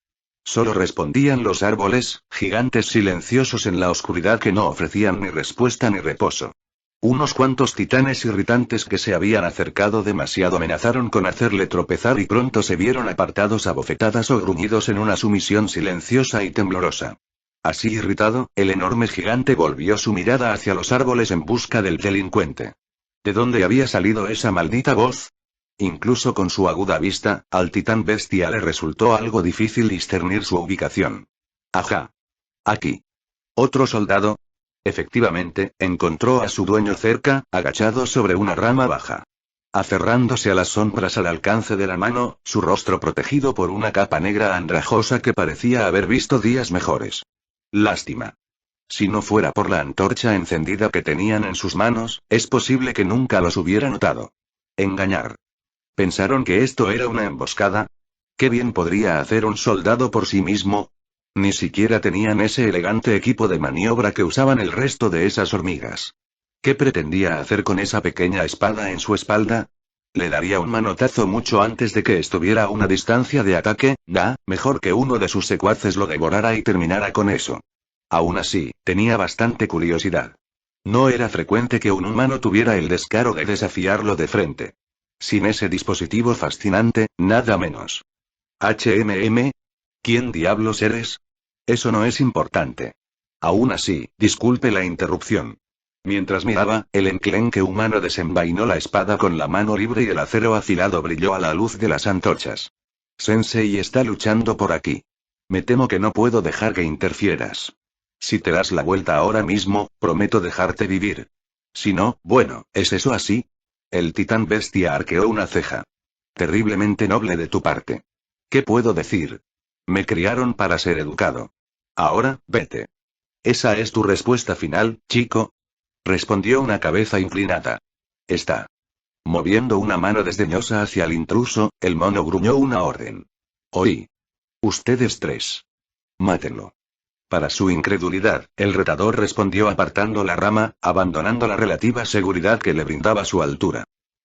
Solo respondían los árboles, gigantes silenciosos en la oscuridad que no ofrecían ni respuesta ni reposo. Unos cuantos titanes irritantes que se habían acercado demasiado amenazaron con hacerle tropezar y pronto se vieron apartados a bofetadas o gruñidos en una sumisión silenciosa y temblorosa. Así irritado, el enorme gigante volvió su mirada hacia los árboles en busca del delincuente. ¿De dónde había salido esa maldita voz? Incluso con su aguda vista, al titán bestia le resultó algo difícil discernir su ubicación. Ajá. Aquí. ¿Otro soldado? Efectivamente, encontró a su dueño cerca, agachado sobre una rama baja. Aferrándose a las sombras al alcance de la mano, su rostro protegido por una capa negra andrajosa que parecía haber visto días mejores. Lástima. Si no fuera por la antorcha encendida que tenían en sus manos, es posible que nunca los hubiera notado. Engañar. ¿Pensaron que esto era una emboscada? ¿Qué bien podría hacer un soldado por sí mismo? Ni siquiera tenían ese elegante equipo de maniobra que usaban el resto de esas hormigas. ¿Qué pretendía hacer con esa pequeña espada en su espalda? Le daría un manotazo mucho antes de que estuviera a una distancia de ataque, mejor que uno de sus secuaces lo devorara y terminara con eso. Aún así, tenía bastante curiosidad. No era frecuente que un humano tuviera el descaro de desafiarlo de frente. Sin ese dispositivo fascinante, nada menos. ¿HMM? ¿Quién diablos eres? Eso no es importante. Aún así, disculpe la interrupción. Mientras miraba, el enclenque humano desenvainó la espada con la mano libre y el acero afilado brilló a la luz de las antorchas. Sensei está luchando por aquí. Me temo que no puedo dejar que interfieras. Si te das la vuelta ahora mismo, prometo dejarte vivir. Si no, bueno, ¿es eso así? El titán bestia arqueó una ceja. Terriblemente noble de tu parte. ¿Qué puedo decir? Me criaron para ser educado. Ahora, vete. ¿Esa es tu respuesta final, chico? Respondió una cabeza inclinada. Está. Moviendo una mano desdeñosa hacia el intruso, el mono gruñó una orden. Oí. Ustedes tres. Mátenlo. Para su incredulidad, el retador respondió apartando la rama, abandonando la relativa seguridad que le brindaba su altura.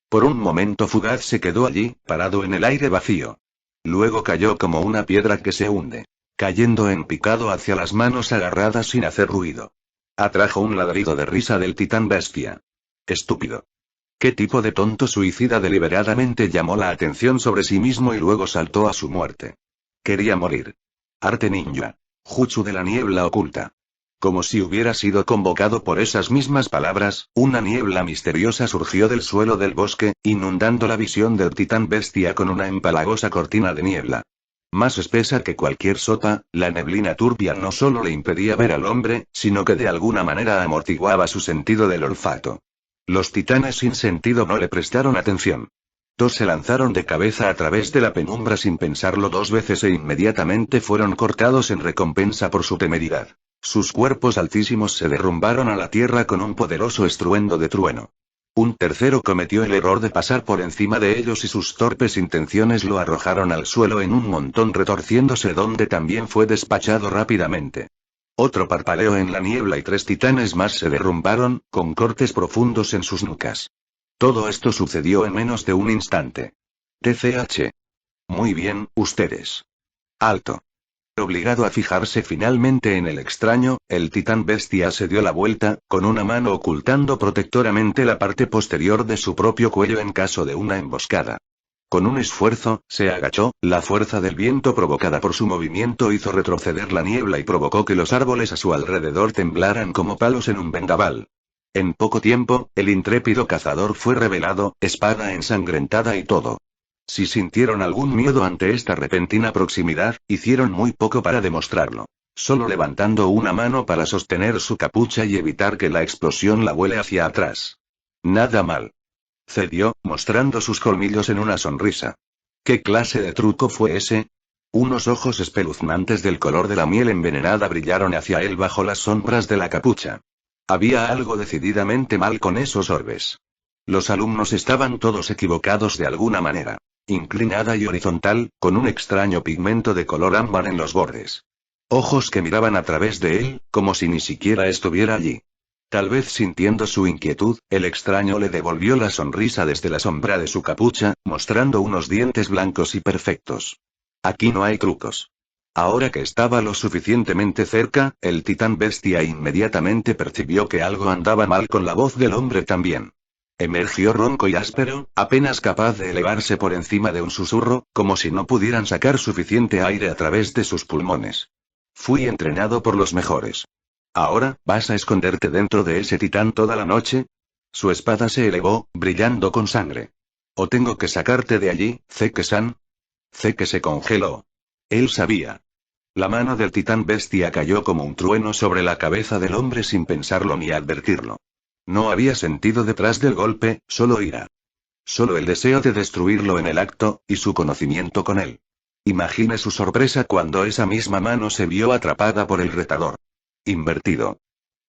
Por un momento fugaz se quedó allí, parado en el aire vacío. Luego cayó como una piedra que se hunde, cayendo en picado hacia las manos agarradas sin hacer ruido. Atrajo un ladrido de risa del titán bestia. Estúpido. ¿Qué tipo de tonto suicida deliberadamente llamó la atención sobre sí mismo y luego saltó a su muerte? Quería morir. Arte ninja. Jutsu de la niebla oculta. Como si hubiera sido convocado por esas mismas palabras, una niebla misteriosa surgió del suelo del bosque, inundando la visión del titán bestia con una empalagosa cortina de niebla. Más espesa que cualquier sopa, la neblina turbia no solo le impedía ver al hombre, sino que de alguna manera amortiguaba su sentido del olfato. Los titanes sin sentido no le prestaron atención. Dos se lanzaron de cabeza a través de la penumbra sin pensarlo dos veces e inmediatamente fueron cortados en recompensa por su temeridad. Sus cuerpos altísimos se derrumbaron a la tierra con un poderoso estruendo de trueno. Un tercero cometió el error de pasar por encima de ellos y sus torpes intenciones lo arrojaron al suelo en un montón retorciéndose donde también fue despachado rápidamente. Otro parpadeo en la niebla y tres titanes más se derrumbaron, con cortes profundos en sus nucas. Todo esto sucedió en menos de un instante. TCH. Muy bien, ustedes. Alto. Obligado a fijarse finalmente en el extraño, el titán bestia se dio la vuelta, con una mano ocultando protectoramente la parte posterior de su propio cuello en caso de una emboscada. Con un esfuerzo, se agachó, la fuerza del viento provocada por su movimiento hizo retroceder la niebla y provocó que los árboles a su alrededor temblaran como palos en un vendaval. En poco tiempo, el intrépido cazador fue revelado, espada ensangrentada y todo. Si sintieron algún miedo ante esta repentina proximidad, hicieron muy poco para demostrarlo. Solo levantando una mano para sostener su capucha y evitar que la explosión la vuele hacia atrás. Nada mal. Cedió, mostrando sus colmillos en una sonrisa. ¿Qué clase de truco fue ese? Unos ojos espeluznantes del color de la miel envenenada brillaron hacia él bajo las sombras de la capucha. Había algo decididamente mal con esos orbes. Los alumnos estaban todos equivocados de alguna manera. Inclinada y horizontal, con un extraño pigmento de color ámbar en los bordes. Ojos que miraban a través de él, como si ni siquiera estuviera allí. Tal vez sintiendo su inquietud, el extraño le devolvió la sonrisa desde la sombra de su capucha, mostrando unos dientes blancos y perfectos. Aquí no hay trucos. Ahora que estaba lo suficientemente cerca, el titán bestia inmediatamente percibió que algo andaba mal con la voz del hombre también. Emergió ronco y áspero, apenas capaz de elevarse por encima de un susurro, como si no pudieran sacar suficiente aire a través de sus pulmones. Fui entrenado por los mejores. ¿Ahora, vas a esconderte dentro de ese titán toda la noche? Su espada se elevó, brillando con sangre. ¿O tengo que sacarte de allí, Zeke-san? Zeke se congeló. Él sabía. La mano del titán bestia cayó como un trueno sobre la cabeza del hombre sin pensarlo ni advertirlo. No había sentido detrás del golpe, solo ira. Solo el deseo de destruirlo en el acto, y su conocimiento con él. Imagine su sorpresa cuando esa misma mano se vio atrapada por el retador. Invertido.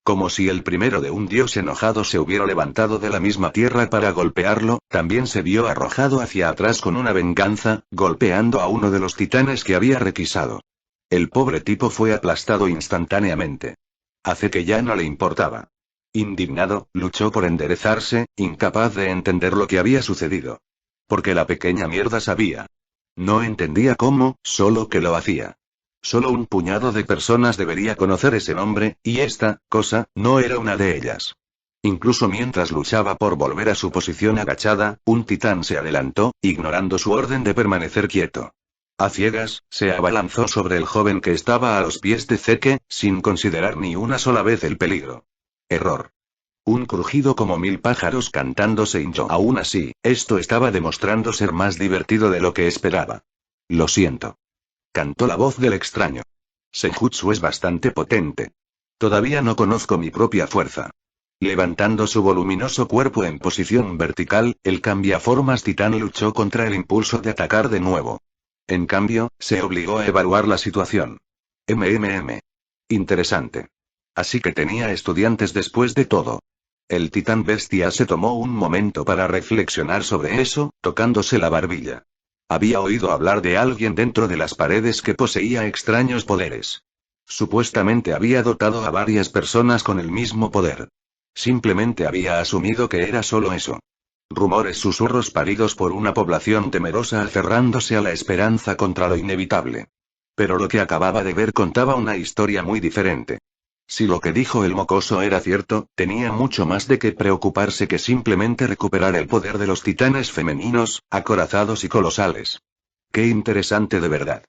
Como si el primero de un dios enojado se hubiera levantado de la misma tierra para golpearlo, también se vio arrojado hacia atrás con una venganza, golpeando a uno de los titanes que había requisado. El pobre tipo fue aplastado instantáneamente. Hace que ya no le importaba. Indignado, luchó por enderezarse, incapaz de entender lo que había sucedido. Porque la pequeña mierda sabía. No entendía cómo, solo que lo hacía. Solo un puñado de personas debería conocer ese nombre, y esta cosa no era una de ellas. Incluso mientras luchaba por volver a su posición agachada, un titán se adelantó, ignorando su orden de permanecer quieto. A ciegas, se abalanzó sobre el joven que estaba a los pies de Zeke, sin considerar ni una sola vez el peligro. Error. Un crujido como 1000 pájaros cantando se hinchó. Aún así, esto estaba demostrando ser más divertido de lo que esperaba. Lo siento. Cantó la voz del extraño. Senjutsu es bastante potente. Todavía no conozco mi propia fuerza. Levantando su voluminoso cuerpo en posición vertical, el cambiaformas titán luchó contra el impulso de atacar de nuevo. En cambio, se obligó a evaluar la situación. Interesante. Así que tenía estudiantes después de todo. El titán bestia se tomó un momento para reflexionar sobre eso, tocándose la barbilla. Había oído hablar de alguien dentro de las paredes que poseía extraños poderes. Supuestamente había dotado a varias personas con el mismo poder. Simplemente había asumido que era solo eso. Rumores susurros paridos por una población temerosa aferrándose a la esperanza contra lo inevitable. Pero lo que acababa de ver contaba una historia muy diferente. Si lo que dijo el mocoso era cierto, tenía mucho más de qué preocuparse que simplemente recuperar el poder de los titanes femeninos, acorazados y colosales. Qué interesante de verdad.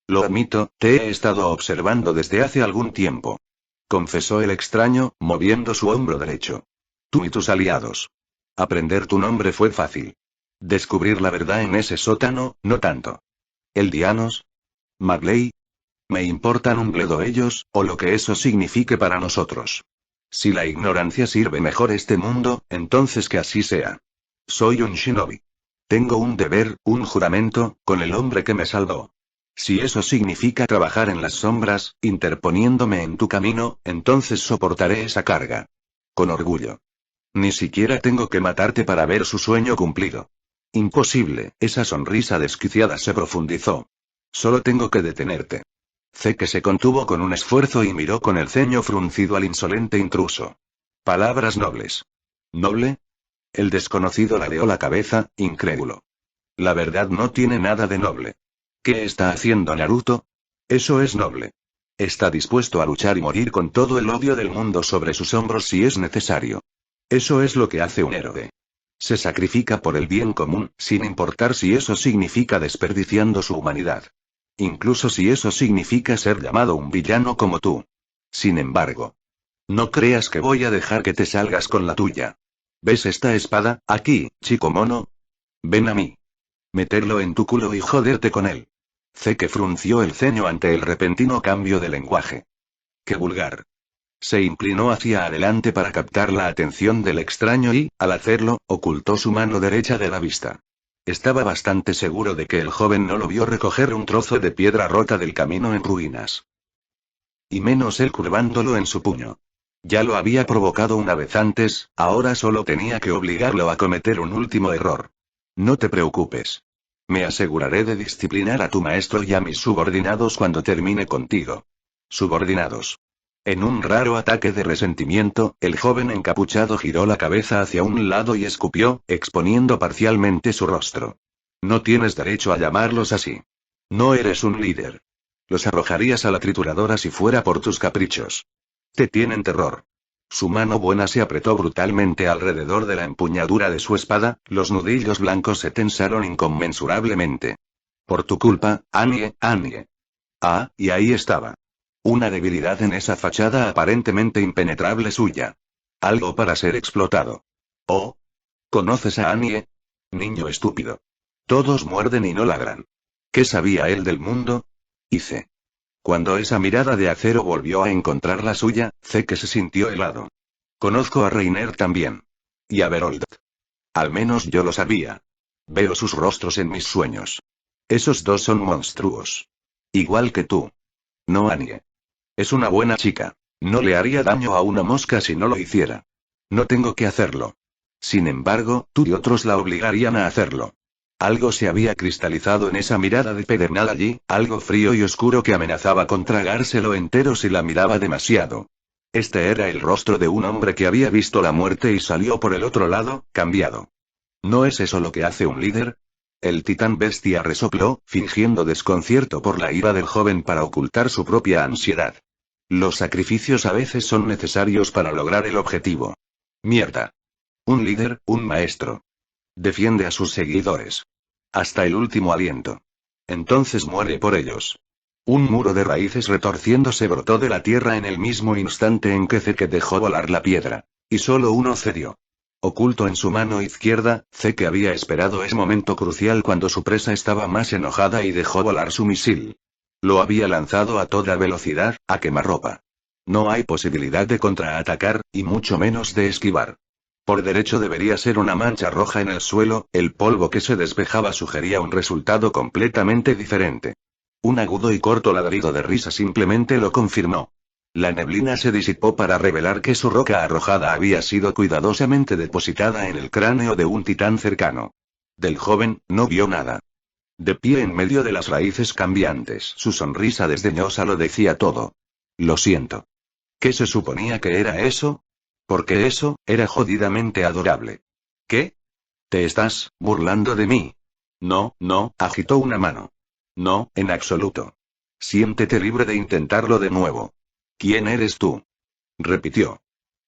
Lo admito, te he estado observando desde hace algún tiempo. Confesó el extraño, moviendo su hombro derecho. Tú y tus aliados. Aprender tu nombre fue fácil. Descubrir la verdad en ese sótano, no tanto. ¿Eldianos? ¿Marley? Me importan un bledo ellos, o lo que eso signifique para nosotros. Si la ignorancia sirve mejor este mundo, entonces que así sea. Soy un shinobi. Tengo un deber, un juramento, con el hombre que me salvó. Si eso significa trabajar en las sombras, interponiéndome en tu camino, entonces soportaré esa carga. Con orgullo. Ni siquiera tengo que matarte para ver su sueño cumplido. Imposible, esa sonrisa desquiciada se profundizó. Solo tengo que detenerte. Zeke se contuvo con un esfuerzo y miró con el ceño fruncido al insolente intruso. Palabras nobles. ¿Noble? El desconocido ladeó la cabeza, incrédulo. La verdad no tiene nada de noble. ¿Qué está haciendo Naruto? Eso es noble. Está dispuesto a luchar y morir con todo el odio del mundo sobre sus hombros si es necesario. Eso es lo que hace un héroe. Se sacrifica por el bien común, sin importar si eso significa desperdiciando su humanidad. Incluso si eso significa ser llamado un villano como tú. Sin embargo. No creas que voy a dejar que te salgas con la tuya. ¿Ves esta espada, aquí, chico mono? Ven a mí. Meterlo en tu culo y joderte con él. Zeke frunció el ceño ante el repentino cambio de lenguaje. ¡Qué vulgar! Se inclinó hacia adelante para captar la atención del extraño y, al hacerlo, ocultó su mano derecha de la vista. Estaba bastante seguro de que el joven no lo vio recoger un trozo de piedra rota del camino en ruinas. Y menos él curvándolo en su puño. Ya lo había provocado una vez antes, ahora solo tenía que obligarlo a cometer un último error. No te preocupes. Me aseguraré de disciplinar a tu maestro y a mis subordinados cuando termine contigo. Subordinados. En un raro ataque de resentimiento, el joven encapuchado giró la cabeza hacia un lado y escupió, exponiendo parcialmente su rostro. No tienes derecho a llamarlos así. No eres un líder. Los arrojarías a la trituradora si fuera por tus caprichos. Te tienen terror. Su mano buena se apretó brutalmente alrededor de la empuñadura de su espada, los nudillos blancos se tensaron inconmensurablemente. Por tu culpa, Anie. Ah, y ahí estaba. Una debilidad en esa fachada aparentemente impenetrable suya. Algo para ser explotado. Oh. ¿Conoces a Anie? Niño estúpido. Todos muerden y no ladran. ¿Qué sabía él del mundo? Hice. Cuando esa mirada de acero volvió a encontrar la suya, Zeke se sintió helado. Conozco a Reiner también. Y a Berold. Al menos yo lo sabía. Veo sus rostros en mis sueños. Esos dos son monstruos. Igual que tú. No Anie. Es una buena chica. No le haría daño a una mosca si no lo hiciera. No tengo que hacerlo. Sin embargo, tú y otros la obligarían a hacerlo. Algo se había cristalizado en esa mirada de pedernal allí, algo frío y oscuro que amenazaba con tragárselo entero si la miraba demasiado. Este era el rostro de un hombre que había visto la muerte y salió por el otro lado, cambiado. ¿No es eso lo que hace un líder? El titán bestia resopló, fingiendo desconcierto por la ira del joven para ocultar su propia ansiedad. Los sacrificios a veces son necesarios para lograr el objetivo. Mierda. Un líder, un maestro. Defiende a sus seguidores. Hasta el último aliento. Entonces muere por ellos. Un muro de raíces retorciéndose brotó de la tierra en el mismo instante en que Zeke dejó volar la piedra. Y solo uno cedió. Oculto en su mano izquierda, Zeke había esperado ese momento crucial cuando su presa estaba más enojada y dejó volar su misil. Lo había lanzado a toda velocidad, a quemarropa. No hay posibilidad de contraatacar, y mucho menos de esquivar. Por derecho debería ser una mancha roja en el suelo, el polvo que se despejaba sugería un resultado completamente diferente. Un agudo y corto ladrido de risa simplemente lo confirmó. La neblina se disipó para revelar que su roca arrojada había sido cuidadosamente depositada en el cráneo de un titán cercano. Del joven, no vio nada. De pie en medio de las raíces cambiantes, su sonrisa desdeñosa lo decía todo. Lo siento. ¿Qué se suponía que era eso? Porque eso, era jodidamente adorable. ¿Qué? ¿Te estás burlando de mí? No, no, agitó una mano. No, en absoluto. Siéntete libre de intentarlo de nuevo. ¿Quién eres tú? Repitió.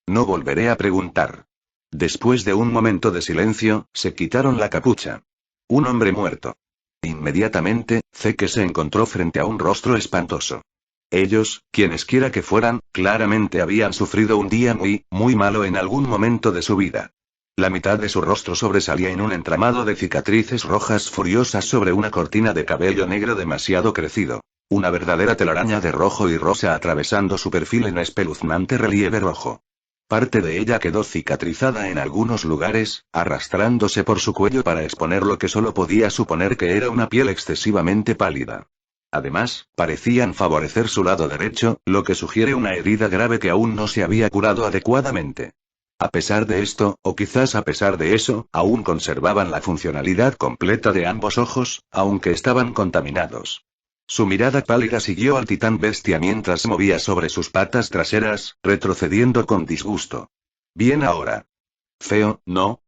No volveré a preguntar. Después de un momento de silencio, se quitaron la capucha. Un hombre muerto. Inmediatamente, Zeke se encontró frente a un rostro espantoso. Ellos, quienesquiera que fueran, claramente habían sufrido un día muy, muy malo en algún momento de su vida. La mitad de su rostro sobresalía en un entramado de cicatrices rojas furiosas sobre una cortina de cabello negro demasiado crecido. Una verdadera telaraña de rojo y rosa atravesando su perfil en espeluznante relieve rojo. Parte de ella quedó cicatrizada en algunos lugares, arrastrándose por su cuello para exponer lo que solo podía suponer que era una piel excesivamente pálida. Además, parecían favorecer su lado derecho, lo que sugiere una herida grave que aún no se había curado adecuadamente. A pesar de esto, o quizás a pesar de eso, aún conservaban la funcionalidad completa de ambos ojos, aunque estaban contaminados. Su mirada pálida siguió al titán bestia mientras se movía sobre sus patas traseras, retrocediendo con disgusto. Bien ahora. Feo, ¿no?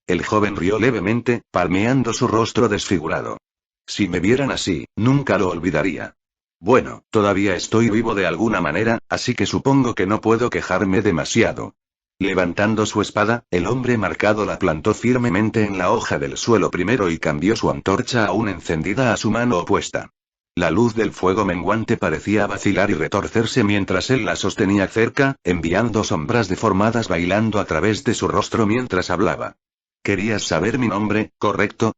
El joven rió levemente, palmeando su rostro desfigurado. Si me vieran así, nunca lo olvidaría. Bueno, todavía estoy vivo de alguna manera, así que supongo que no puedo quejarme demasiado. Levantando su espada, el hombre marcado la plantó firmemente en la hoja del suelo primero y cambió su antorcha aún encendida a su mano opuesta. La luz del fuego menguante parecía vacilar y retorcerse mientras él la sostenía cerca, enviando sombras deformadas bailando a través de su rostro mientras hablaba. ¿Querías saber mi nombre, correcto?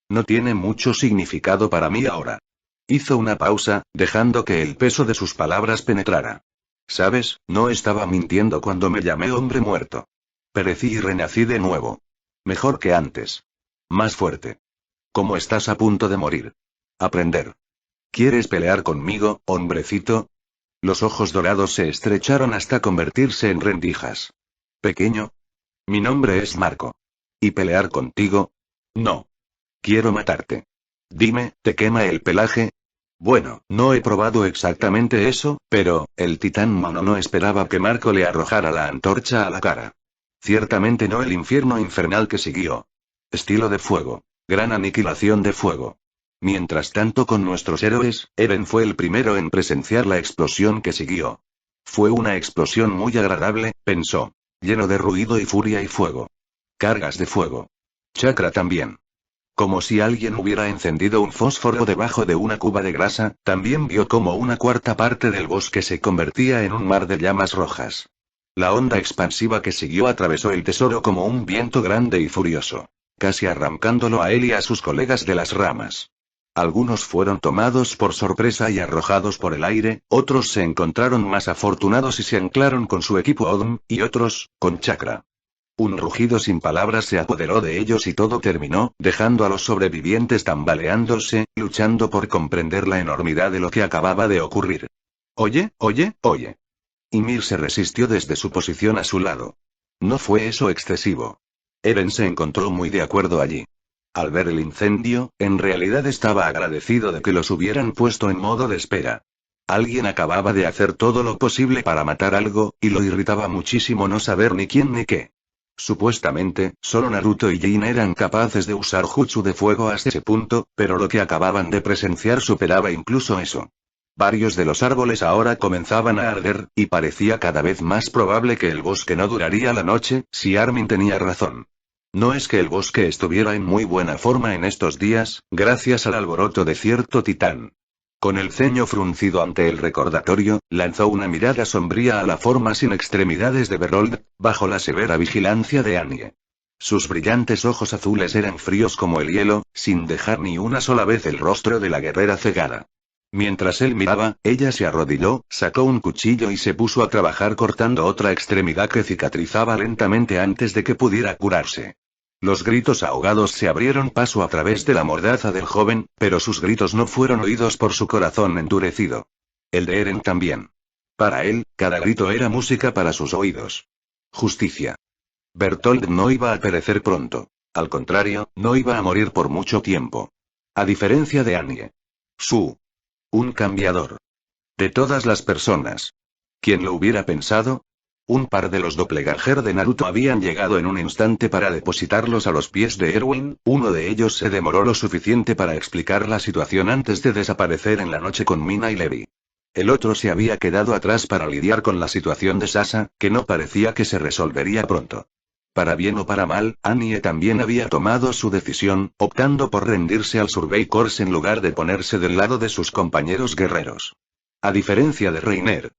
No tiene mucho significado para mí ahora. Hizo una pausa, dejando que el peso de sus palabras penetrara. Sabes, no estaba mintiendo cuando me llamé hombre muerto. Perecí y renací de nuevo. Mejor que antes. Más fuerte. ¿Cómo estás a punto de morir? Aprender. ¿Quieres pelear conmigo, hombrecito? Los ojos dorados se estrecharon hasta convertirse en rendijas. Pequeño. Mi nombre es Marco. ¿Y pelear contigo? No. Quiero matarte. Dime, ¿te quema el pelaje? Bueno, no he probado exactamente eso, pero, el titán mono no esperaba que Marco le arrojara la antorcha a la cara. Ciertamente no el infierno infernal que siguió. Estilo de fuego. Gran aniquilación de fuego. Mientras tanto con nuestros héroes, Eren fue el primero en presenciar la explosión que siguió. Fue una explosión muy agradable, pensó. Lleno de ruido y furia y fuego. Cargas de fuego. Chakra también. Como si alguien hubiera encendido un fósforo debajo de una cuba de grasa, también vio como una cuarta parte del bosque se convertía en un mar de llamas rojas. La onda expansiva que siguió atravesó el tesoro como un viento grande y furioso, casi arrancándolo a él y a sus colegas de las ramas. Algunos fueron tomados por sorpresa y arrojados por el aire, otros se encontraron más afortunados y se anclaron con su equipo Odm, y otros, con chakra. Un rugido sin palabras se apoderó de ellos y todo terminó, dejando a los sobrevivientes tambaleándose, luchando por comprender la enormidad de lo que acababa de ocurrir. Oye, oye, oye. Ymir se resistió desde su posición a su lado. ¿No fue eso excesivo? Eren se encontró muy de acuerdo allí. Al ver el incendio, en realidad estaba agradecido de que los hubieran puesto en modo de espera. Alguien acababa de hacer todo lo posible para matar algo, y lo irritaba muchísimo no saber ni quién ni qué. Supuestamente, solo Naruto y Jin eran capaces de usar jutsu de fuego hasta ese punto, pero lo que acababan de presenciar superaba incluso eso. Varios de los árboles ahora comenzaban a arder, y parecía cada vez más probable que el bosque no duraría la noche, si Armin tenía razón. No es que el bosque estuviera en muy buena forma en estos días, gracias al alboroto de cierto titán. Con el ceño fruncido ante el recordatorio, lanzó una mirada sombría a la forma sin extremidades de Berold, bajo la severa vigilancia de Annie. Sus brillantes ojos azules eran fríos como el hielo, sin dejar ni una sola vez el rostro de la guerrera cegada. Mientras él miraba, ella se arrodilló, sacó un cuchillo y se puso a trabajar cortando otra extremidad que cicatrizaba lentamente antes de que pudiera curarse. Los gritos ahogados se abrieron paso a través de la mordaza del joven, pero sus gritos no fueron oídos por su corazón endurecido. El de Eren también. Para él, cada grito era música para sus oídos. Justicia. Bertold no iba a perecer pronto. Al contrario, no iba a morir por mucho tiempo. A diferencia de Annie. Un cambiador. De todas las personas. ¿Quién lo hubiera pensado? Un par de los doppelganger de Naruto habían llegado en un instante para depositarlos a los pies de Erwin, uno de ellos se demoró lo suficiente para explicar la situación antes de desaparecer en la noche con Mina y Levi. El otro se había quedado atrás para lidiar con la situación de Sasa, que no parecía que se resolvería pronto. Para bien o para mal, Annie también había tomado su decisión, optando por rendirse al Survey Corps en lugar de ponerse del lado de sus compañeros guerreros. A diferencia de Reiner.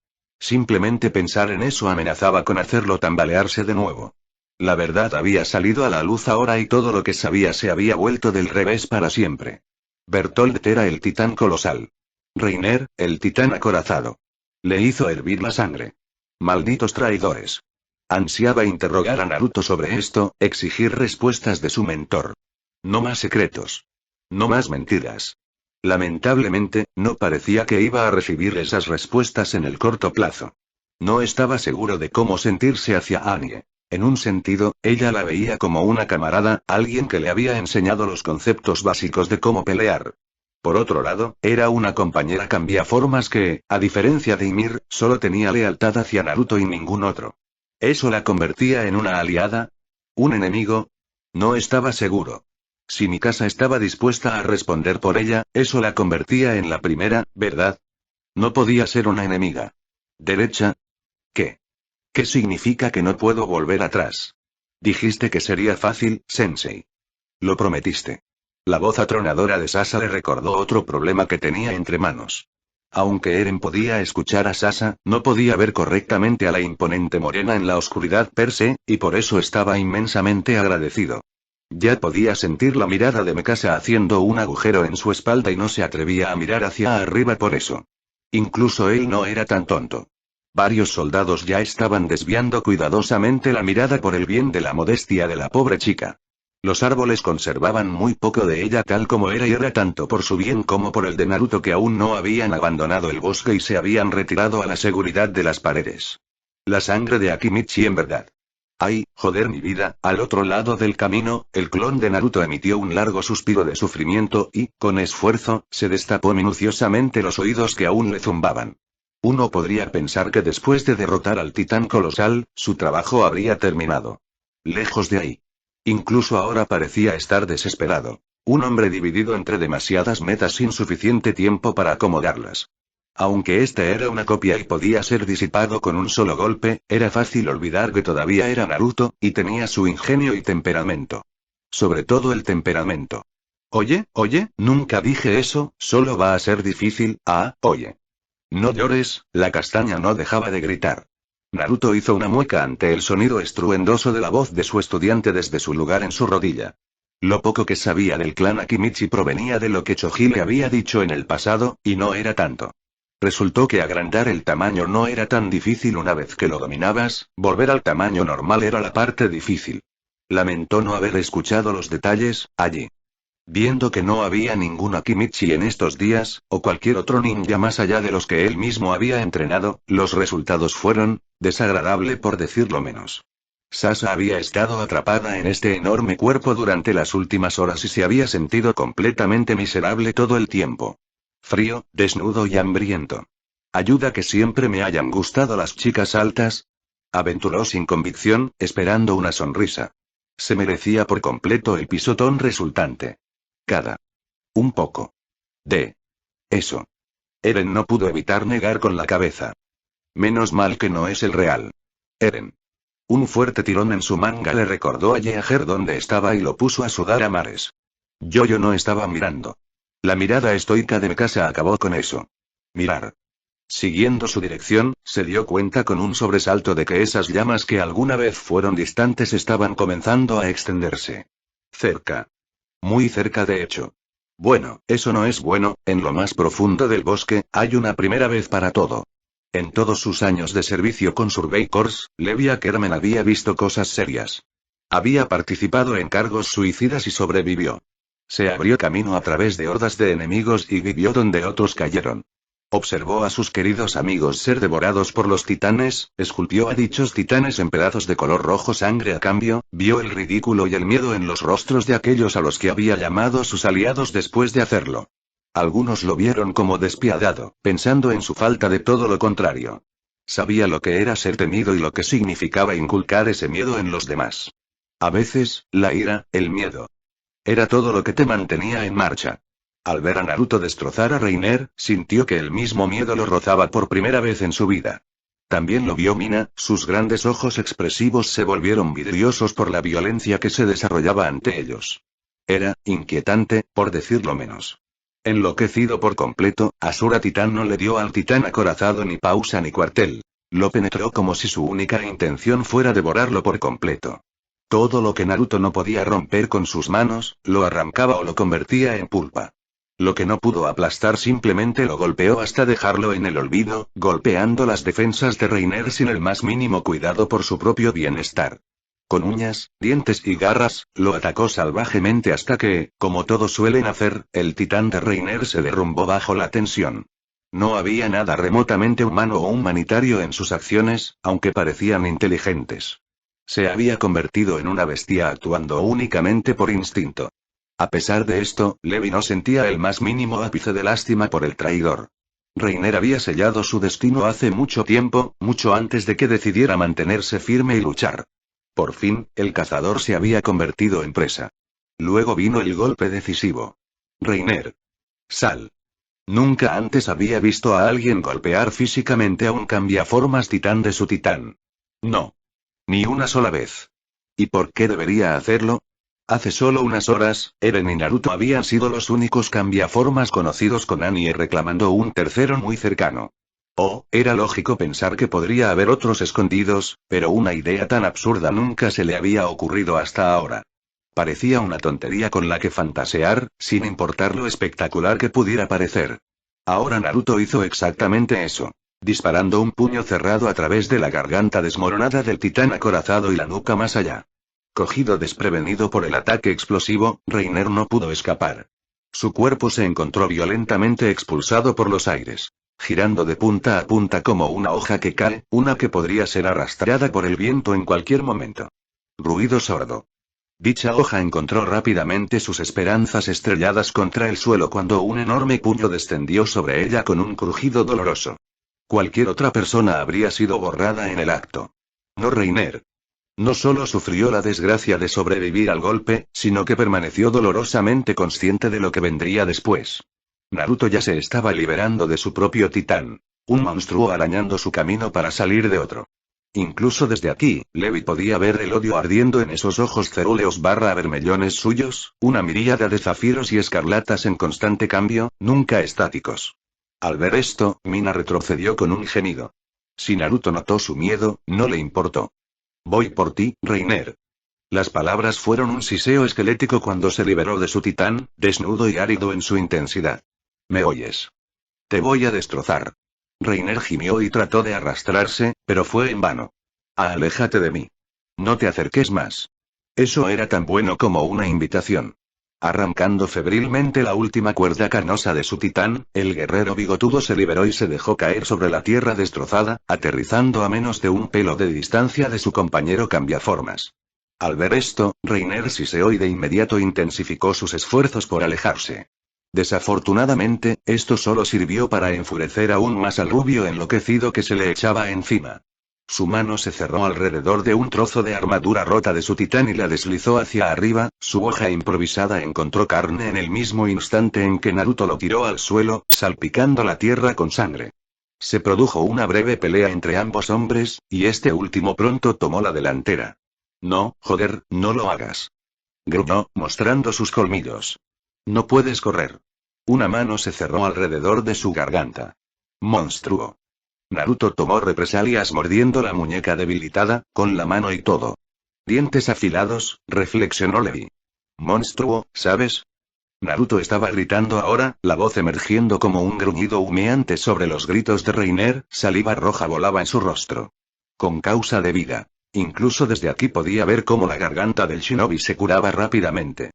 Simplemente pensar en eso amenazaba con hacerlo tambalearse de nuevo. La verdad había salido a la luz ahora y todo lo que sabía se había vuelto del revés para siempre. Bertolt era el titán colosal. Reiner, el titán acorazado. Le hizo hervir la sangre. Malditos traidores. Ansiaba interrogar a Naruto sobre esto, exigir respuestas de su mentor. No más secretos. No más mentiras. Lamentablemente, no parecía que iba a recibir esas respuestas en el corto plazo. No estaba seguro de cómo sentirse hacia Annie. En un sentido, ella la veía como una camarada, alguien que le había enseñado los conceptos básicos de cómo pelear. Por otro lado, era una compañera cambiaformas que, a diferencia de Ymir, solo tenía lealtad hacia Naruto y ningún otro. ¿Eso la convertía en una aliada? ¿Un enemigo? No estaba seguro. Si Mikasa estaba dispuesta a responder por ella, eso la convertía en la primera, ¿verdad? No podía ser una enemiga. ¿Derecha? ¿Qué? ¿Qué significa que no puedo volver atrás? Dijiste que sería fácil, Sensei. Lo prometiste. La voz atronadora de Sasa le recordó otro problema que tenía entre manos. Aunque Eren podía escuchar a Sasa, no podía ver correctamente a la imponente morena en la oscuridad per se, y por eso estaba inmensamente agradecido. Ya podía sentir la mirada de Mikasa haciendo un agujero en su espalda y no se atrevía a mirar hacia arriba por eso. Incluso él no era tan tonto. Varios soldados ya estaban desviando cuidadosamente la mirada por el bien de la modestia de la pobre chica. Los árboles conservaban muy poco de ella tal como era y era tanto por su bien como por el de Naruto que aún no habían abandonado el bosque y se habían retirado a la seguridad de las paredes. La sangre de Akimichi en verdad. ¡Ay, joder mi vida! Al otro lado del camino, el clon de Naruto emitió un largo suspiro de sufrimiento y, con esfuerzo, se destapó minuciosamente los oídos que aún le zumbaban. Uno podría pensar que después de derrotar al titán colosal, su trabajo habría terminado. Lejos de ahí. Incluso ahora parecía estar desesperado. Un hombre dividido entre demasiadas metas sin suficiente tiempo para acomodarlas. Aunque esta era una copia y podía ser disipado con un solo golpe, era fácil olvidar que todavía era Naruto, y tenía su ingenio y temperamento. Sobre todo el temperamento. Oye, nunca dije eso, solo va a ser difícil, oye. No llores, la castaña no dejaba de gritar. Naruto hizo una mueca ante el sonido estruendoso de la voz de su estudiante desde su lugar en su rodilla. Lo poco que sabía del clan Akimichi provenía de lo que Choji le había dicho en el pasado, y no era tanto. Resultó que agrandar el tamaño no era tan difícil una vez que lo dominabas, volver al tamaño normal era la parte difícil. Lamentó no haber escuchado los detalles, allí. Viendo que no había ningún Akimichi en estos días, o cualquier otro ninja más allá de los que él mismo había entrenado, los resultados fueron, desagradable por decirlo menos. Sasa había estado atrapada en este enorme cuerpo durante las últimas horas y se había sentido completamente miserable todo el tiempo. Frío, desnudo y hambriento. ¿Ayuda que siempre me hayan gustado las chicas altas? Aventuró sin convicción, esperando una sonrisa. Se merecía por completo el pisotón resultante. Un poco. De eso. Eren no pudo evitar negar con la cabeza. Menos mal que no es el real. Eren. Un fuerte tirón en su manga le recordó a Yeager dónde estaba y lo puso a sudar a mares. Yo no estaba mirando. La mirada estoica de Mikasa acabó con eso. Mirar. Siguiendo su dirección, se dio cuenta con un sobresalto de que esas llamas que alguna vez fueron distantes estaban comenzando a extenderse. Cerca. Muy cerca de hecho. Bueno, eso no es bueno, en lo más profundo del bosque, hay una primera vez para todo. En todos sus años de servicio con Survey Corps, Levi Ackerman había visto cosas serias. Había participado en cargos suicidas y sobrevivió. Se abrió camino a través de hordas de enemigos y vivió donde otros cayeron. Observó a sus queridos amigos ser devorados por los titanes, esculpió a dichos titanes en pedazos de color rojo sangre a cambio, vio el ridículo y el miedo en los rostros de aquellos a los que había llamado sus aliados después de hacerlo. Algunos lo vieron como despiadado, pensando en su falta de todo lo contrario. Sabía lo que era ser temido y lo que significaba inculcar ese miedo en los demás. A veces, la ira, el miedo. Era todo lo que te mantenía en marcha. Al ver a Naruto destrozar a Reiner, sintió que el mismo miedo lo rozaba por primera vez en su vida. También lo vio Mina, sus grandes ojos expresivos se volvieron vidriosos por la violencia que se desarrollaba ante ellos. Era inquietante, por decirlo menos. Enloquecido por completo, Asura Titán no le dio al titán acorazado ni pausa ni cuartel. Lo penetró como si su única intención fuera devorarlo por completo. Todo lo que Naruto no podía romper con sus manos, lo arrancaba o lo convertía en pulpa. Lo que no pudo aplastar simplemente lo golpeó hasta dejarlo en el olvido, golpeando las defensas de Reiner sin el más mínimo cuidado por su propio bienestar. Con uñas, dientes y garras, lo atacó salvajemente hasta que, como todos suelen hacer, el titán de Reiner se derrumbó bajo la tensión. No había nada remotamente humano o humanitario en sus acciones, aunque parecían inteligentes. Se había convertido en una bestia actuando únicamente por instinto. A pesar de esto, Levi no sentía el más mínimo ápice de lástima por el traidor. Reiner había sellado su destino hace mucho tiempo, mucho antes de que decidiera mantenerse firme y luchar. Por fin, el cazador se había convertido en presa. Luego vino el golpe decisivo. Reiner. Sal. Nunca antes había visto a alguien golpear físicamente a un cambiaformas titán de su titán. No. Ni una sola vez. ¿Y por qué debería hacerlo? Hace solo unas horas, Eren y Naruto habían sido los únicos cambiaformas conocidos con Annie reclamando un tercero muy cercano. Oh, era lógico pensar que podría haber otros escondidos, pero una idea tan absurda nunca se le había ocurrido hasta ahora. Parecía una tontería con la que fantasear, sin importar lo espectacular que pudiera parecer. Ahora Naruto hizo exactamente eso. Disparando un puño cerrado a través de la garganta desmoronada del titán acorazado y la nuca más allá. Cogido desprevenido por el ataque explosivo, Reiner no pudo escapar. Su cuerpo se encontró violentamente expulsado por los aires. Girando de punta a punta como una hoja que cae, una que podría ser arrastrada por el viento en cualquier momento. Ruido sordo. Dicha hoja encontró rápidamente sus esperanzas estrelladas contra el suelo cuando un enorme puño descendió sobre ella con un crujido doloroso. Cualquier otra persona habría sido borrada en el acto. No Reiner. No solo sufrió la desgracia de sobrevivir al golpe, sino que permaneció dolorosamente consciente de lo que vendría después. Naruto ya se estaba liberando de su propio titán. Un monstruo arañando su camino para salir de otro. Incluso desde aquí, Levi podía ver el odio ardiendo en esos ojos cerúleos vermellones suyos, una miríada de zafiros y escarlatas en constante cambio, nunca estáticos. Al ver esto, Mina retrocedió con un gemido. Si Naruto notó su miedo, no le importó. Voy por ti, Reiner. Las palabras fueron un siseo esquelético cuando se liberó de su titán, desnudo y árido en su intensidad. ¿Me oyes? Te voy a destrozar. Reiner gimió y trató de arrastrarse, pero fue en vano. Aléjate de mí. No te acerques más. Eso era tan bueno como una invitación. Arrancando febrilmente la última cuerda canosa de su titán, el guerrero bigotudo se liberó y se dejó caer sobre la tierra destrozada, aterrizando a menos de un pelo de distancia de su compañero cambiaformas. Al ver esto, Reiner siseó y de inmediato intensificó sus esfuerzos por alejarse. Desafortunadamente, esto solo sirvió para enfurecer aún más al rubio enloquecido que se le echaba encima. Su mano se cerró alrededor de un trozo de armadura rota de su titán y la deslizó hacia arriba, su hoja improvisada encontró carne en el mismo instante en que Naruto lo tiró al suelo, salpicando la tierra con sangre. Se produjo una breve pelea entre ambos hombres, y este último pronto tomó la delantera. No, joder, no lo hagas. Gruñó, mostrando sus colmillos. No puedes correr. Una mano se cerró alrededor de su garganta. Monstruo. Naruto tomó represalias mordiendo la muñeca debilitada, con la mano y todo. Dientes afilados, reflexionó Levi. Monstruo, ¿sabes? Naruto estaba gritando ahora, la voz emergiendo como un gruñido humeante sobre los gritos de Reiner, saliva roja volaba en su rostro. Con causa de vida. Incluso desde aquí podía ver cómo la garganta del shinobi se curaba rápidamente.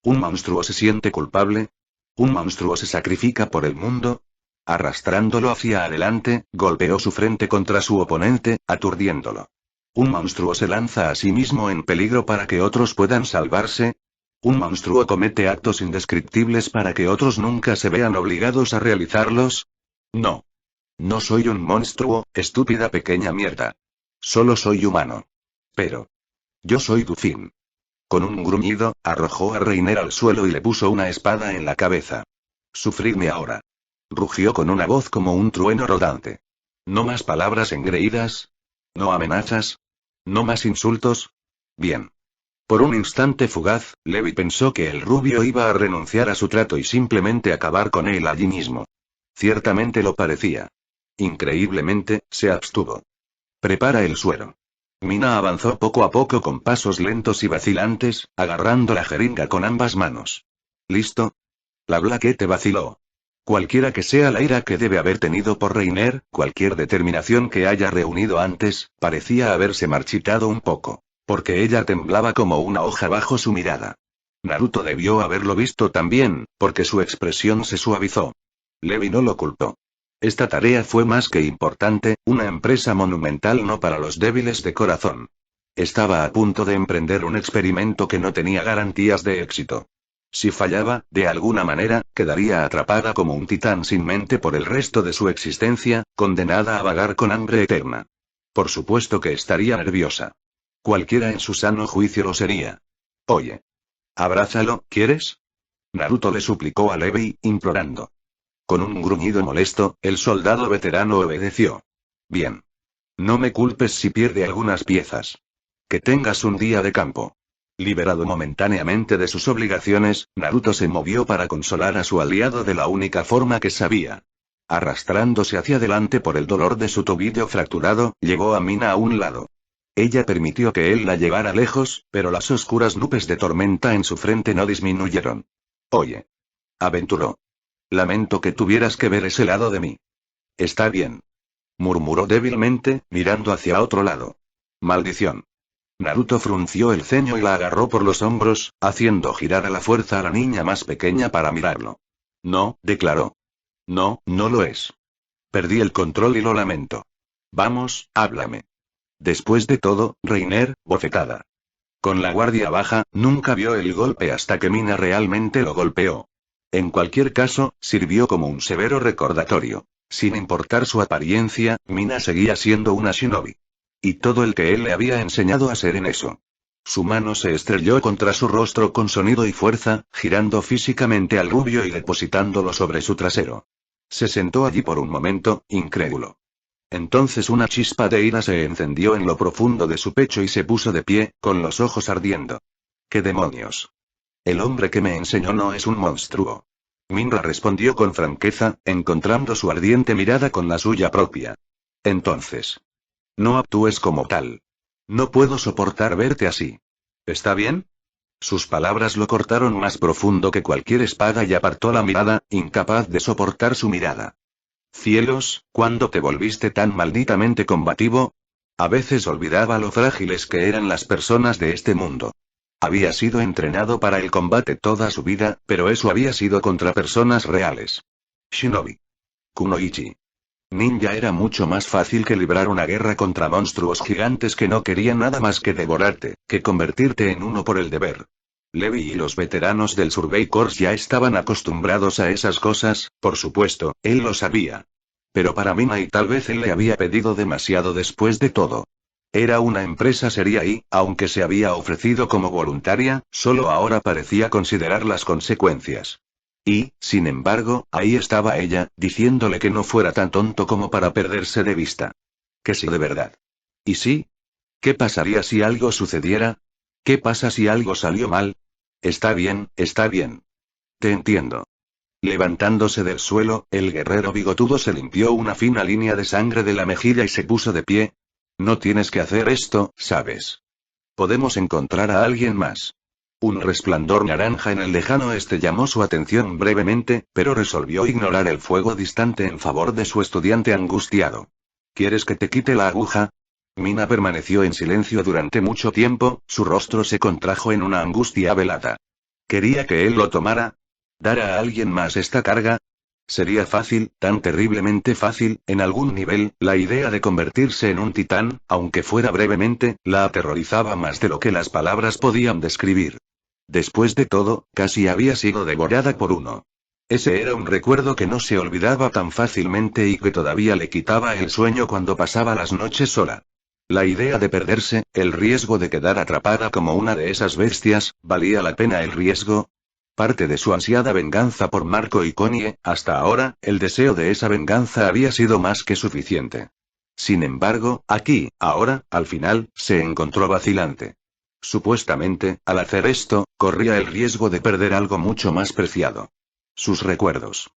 ¿Un monstruo se siente culpable? ¿Un monstruo se sacrifica por el mundo? Arrastrándolo hacia adelante, golpeó su frente contra su oponente, aturdiéndolo. ¿Un monstruo se lanza a sí mismo en peligro para que otros puedan salvarse? ¿Un monstruo comete actos indescriptibles para que otros nunca se vean obligados a realizarlos? No. No soy un monstruo, estúpida pequeña mierda. Solo soy humano. Pero. Yo soy Dufin. Con un gruñido, arrojó a Reiner al suelo y le puso una espada en la cabeza. Sufridme ahora. Rugió con una voz como un trueno rodante. ¿No más palabras engreídas? ¿No amenazas? ¿No más insultos? Bien. Por un instante fugaz, Levi pensó que el rubio iba a renunciar a su trato y simplemente acabar con él allí mismo. Ciertamente lo parecía. Increíblemente, se abstuvo. Prepara el suero. Mina avanzó poco a poco con pasos lentos y vacilantes, agarrando la jeringa con ambas manos. ¿Listo? La Blaquette vaciló. Cualquiera que sea la ira que debe haber tenido por Reiner, cualquier determinación que haya reunido antes, parecía haberse marchitado un poco. Porque ella temblaba como una hoja bajo su mirada. Naruto debió haberlo visto también, porque su expresión se suavizó. Levi no lo culpó. Esta tarea fue más que importante, una empresa monumental no para los débiles de corazón. Estaba a punto de emprender un experimento que no tenía garantías de éxito. Si fallaba, de alguna manera, quedaría atrapada como un titán sin mente por el resto de su existencia, condenada a vagar con hambre eterna. Por supuesto que estaría nerviosa. Cualquiera en su sano juicio lo sería. Oye. Abrázalo, ¿quieres? Naruto le suplicó a Levi, implorando. Con un gruñido molesto, el soldado veterano obedeció. Bien. No me culpes si pierde algunas piezas. Que tengas un día de campo. Liberado momentáneamente de sus obligaciones, Naruto se movió para consolar a su aliado de la única forma que sabía. Arrastrándose hacia adelante por el dolor de su tobillo fracturado, llevó a Mina a un lado. Ella permitió que él la llevara lejos, pero las oscuras nubes de tormenta en su frente no disminuyeron. Oye. Aventuró. Lamento que tuvieras que ver ese lado de mí. Está bien. Murmuró débilmente, mirando hacia otro lado. Maldición. Naruto frunció el ceño y la agarró por los hombros, haciendo girar a la fuerza a la niña más pequeña para mirarlo. No, declaró. No, no lo es. Perdí el control y lo lamento. Vamos, háblame. Después de todo, Reiner, bofetada. Con la guardia baja, nunca vio el golpe hasta que Mina realmente lo golpeó. En cualquier caso, sirvió como un severo recordatorio. Sin importar su apariencia, Mina seguía siendo una shinobi. Y todo el que él le había enseñado a ser en eso. Su mano se estrelló contra su rostro con sonido y fuerza, girando físicamente al rubio y depositándolo sobre su trasero. Se sentó allí por un momento, incrédulo. Entonces una chispa de ira se encendió en lo profundo de su pecho y se puso de pie, con los ojos ardiendo. ¿Qué demonios? El hombre que me enseñó no es un monstruo. Minra respondió con franqueza, encontrando su ardiente mirada con la suya propia. Entonces. No actúes como tal. No puedo soportar verte así. ¿Está bien? Sus palabras lo cortaron más profundo que cualquier espada y apartó la mirada, incapaz de soportar su mirada. Cielos, ¿cuándo te volviste tan malditamente combativo? A veces olvidaba lo frágiles que eran las personas de este mundo. Había sido entrenado para el combate toda su vida, pero eso había sido contra personas reales. Shinobi. Kunoichi. Ninja era mucho más fácil que librar una guerra contra monstruos gigantes que no querían nada más que devorarte, que convertirte en uno por el deber. Levi y los veteranos del Survey Corps ya estaban acostumbrados a esas cosas, por supuesto, él lo sabía. Pero para Mina y tal vez él le había pedido demasiado después de todo. Era una empresa seria y, aunque se había ofrecido como voluntaria, solo ahora parecía considerar las consecuencias. Y, sin embargo, ahí estaba ella, diciéndole que no fuera tan tonto como para perderse de vista. Que sí de verdad. ¿Y sí? ¿Qué pasaría si algo sucediera? ¿Qué pasa si algo salió mal? Está bien, está bien. Te entiendo. Levantándose del suelo, el guerrero bigotudo se limpió una fina línea de sangre de la mejilla y se puso de pie. No tienes que hacer esto, ¿sabes? Podemos encontrar a alguien más. Un resplandor naranja en el lejano este llamó su atención brevemente, pero resolvió ignorar el fuego distante en favor de su estudiante angustiado. ¿Quieres que te quite la aguja? Mina permaneció en silencio durante mucho tiempo, su rostro se contrajo en una angustia velada. ¿Quería que él lo tomara? ¿Dar a alguien más esta carga? Sería fácil, tan terriblemente fácil, en algún nivel, la idea de convertirse en un titán, aunque fuera brevemente, la aterrorizaba más de lo que las palabras podían describir. Después de todo, casi había sido devorada por uno. Ese era un recuerdo que no se olvidaba tan fácilmente y que todavía le quitaba el sueño cuando pasaba las noches sola. La idea de perderse, el riesgo de quedar atrapada como una de esas bestias, ¿valía la pena el riesgo? Parte de su ansiada venganza por Marco y Connie, hasta ahora, el deseo de esa venganza había sido más que suficiente. Sin embargo, aquí, ahora, al final, se encontró vacilante. Supuestamente, al hacer esto, corría el riesgo de perder algo mucho más preciado. Sus recuerdos.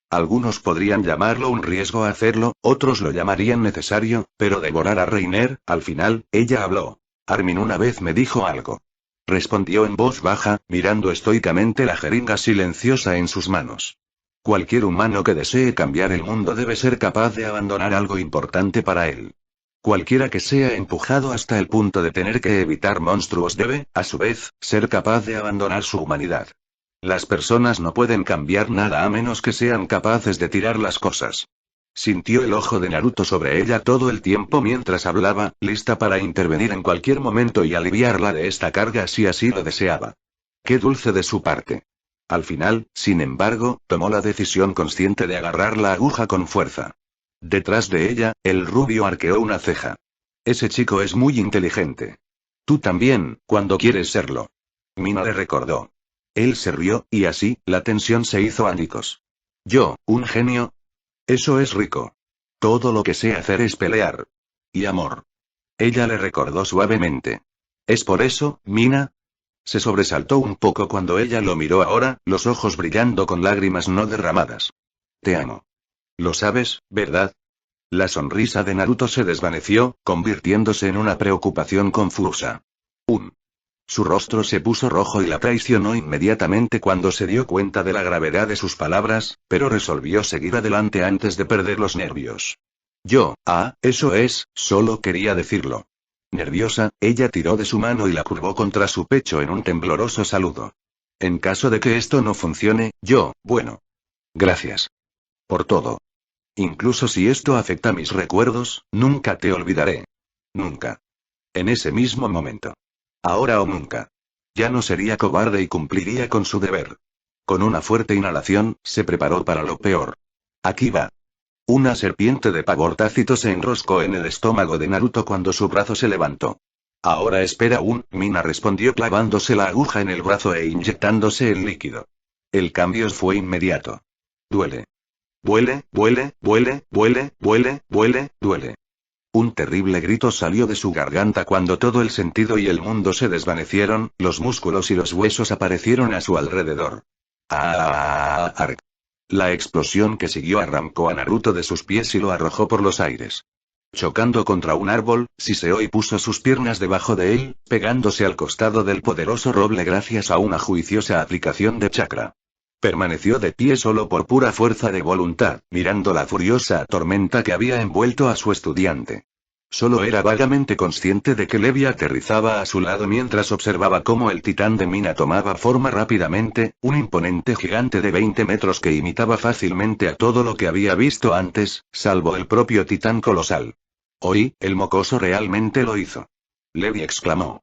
Algunos podrían llamarlo un riesgo hacerlo, otros lo llamarían necesario, pero devorar a Reiner, al final, ella habló. Armin una vez me dijo algo. Respondió en voz baja, mirando estoicamente la jeringa silenciosa en sus manos. Cualquier humano que desee cambiar el mundo debe ser capaz de abandonar algo importante para él. Cualquiera que sea empujado hasta el punto de tener que evitar monstruos debe, a su vez, ser capaz de abandonar su humanidad. Las personas no pueden cambiar nada a menos que sean capaces de tirar las cosas. Sintió el ojo de Naruto sobre ella todo el tiempo mientras hablaba, lista para intervenir en cualquier momento y aliviarla de esta carga si así lo deseaba. Qué dulce de su parte. Al final, sin embargo, tomó la decisión consciente de agarrar la aguja con fuerza. Detrás de ella, el rubio arqueó una ceja. Ese chico es muy inteligente. Tú también, cuando quieres serlo. Mina le recordó. Él se rió, y así, la tensión se hizo añicos. Yo, un genio. Eso es rico. Todo lo que sé hacer es pelear. Y amor. Ella le recordó suavemente. ¿Es por eso, Mina? Se sobresaltó un poco cuando ella lo miró ahora, los ojos brillando con lágrimas no derramadas. Te amo. Lo sabes, ¿verdad? La sonrisa de Naruto se desvaneció, convirtiéndose en una preocupación confusa. Su rostro se puso rojo y la traicionó inmediatamente cuando se dio cuenta de la gravedad de sus palabras, pero resolvió seguir adelante antes de perder los nervios. Eso es, solo quería decirlo. Nerviosa, ella tiró de su mano y la curvó contra su pecho en un tembloroso saludo. En caso de que esto no funcione, bueno. Gracias. Por todo. Incluso si esto afecta mis recuerdos, nunca te olvidaré. Nunca. En ese mismo momento. Ahora o nunca. Ya no sería cobarde y cumpliría con su deber. Con una fuerte inhalación, se preparó para lo peor. Aquí va. Una serpiente de pavor tácito se enroscó en el estómago de Naruto cuando su brazo se levantó. Ahora espera Mina respondió clavándose la aguja en el brazo e inyectándose el líquido. El cambio fue inmediato. Duele. Duele. Un terrible grito salió de su garganta cuando todo el sentido y el mundo se desvanecieron, los músculos y los huesos aparecieron a su alrededor. ¡Arc! La explosión que siguió arrancó a Naruto de sus pies y lo arrojó por los aires. Chocando contra un árbol, siseó y puso sus piernas debajo de él, pegándose al costado del poderoso roble gracias a una juiciosa aplicación de chakra. Permaneció de pie solo por pura fuerza de voluntad, mirando la furiosa tormenta que había envuelto a su estudiante. Solo era vagamente consciente de que Levi aterrizaba a su lado mientras observaba cómo el titán de Mina tomaba forma rápidamente, un imponente gigante de 20 metros que imitaba fácilmente a todo lo que había visto antes, salvo el propio titán colosal. Hoy, el mocoso realmente lo hizo. Levi exclamó.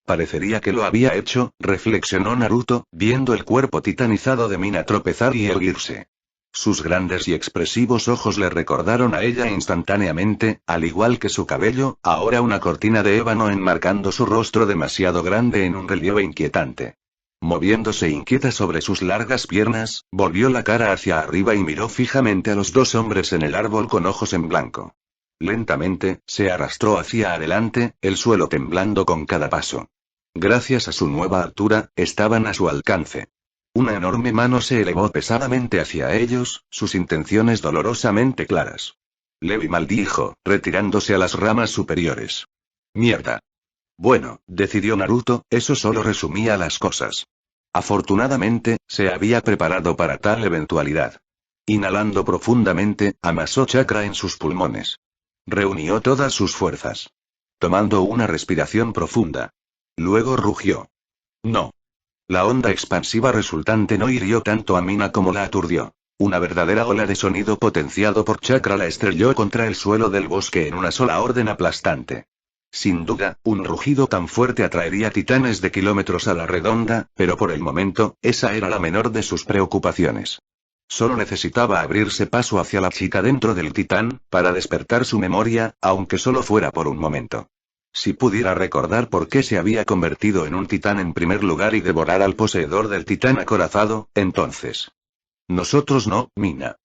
Parecería que lo había hecho, reflexionó Naruto, viendo el cuerpo titanizado de Mina tropezar y erguirse. Sus grandes y expresivos ojos le recordaron a ella instantáneamente, al igual que su cabello, ahora una cortina de ébano enmarcando su rostro demasiado grande en un relieve inquietante. Moviéndose inquieta sobre sus largas piernas, volvió la cara hacia arriba y miró fijamente a los dos hombres en el árbol con ojos en blanco. Lentamente, se arrastró hacia adelante, el suelo temblando con cada paso. Gracias a su nueva altura, estaban a su alcance. Una enorme mano se elevó pesadamente hacia ellos, sus intenciones dolorosamente claras. Levi maldijo, retirándose a las ramas superiores. Mierda. Bueno, decidió Naruto, eso solo resumía las cosas. Afortunadamente, se había preparado para tal eventualidad. Inhalando profundamente, amasó chakra en sus pulmones. Reunió todas sus fuerzas. Tomando una respiración profunda. Luego rugió. No. La onda expansiva resultante no hirió tanto a Mina como la aturdió. Una verdadera ola de sonido potenciado por chakra la estrelló contra el suelo del bosque en una sola orden aplastante. Sin duda, un rugido tan fuerte atraería titanes de kilómetros a la redonda, pero por el momento, esa era la menor de sus preocupaciones. Solo necesitaba abrirse paso hacia la chica dentro del titán, para despertar su memoria, aunque solo fuera por un momento. Si pudiera recordar por qué se había convertido en un titán en primer lugar y devorar al poseedor del titán acorazado, entonces. Nosotros no, Mina.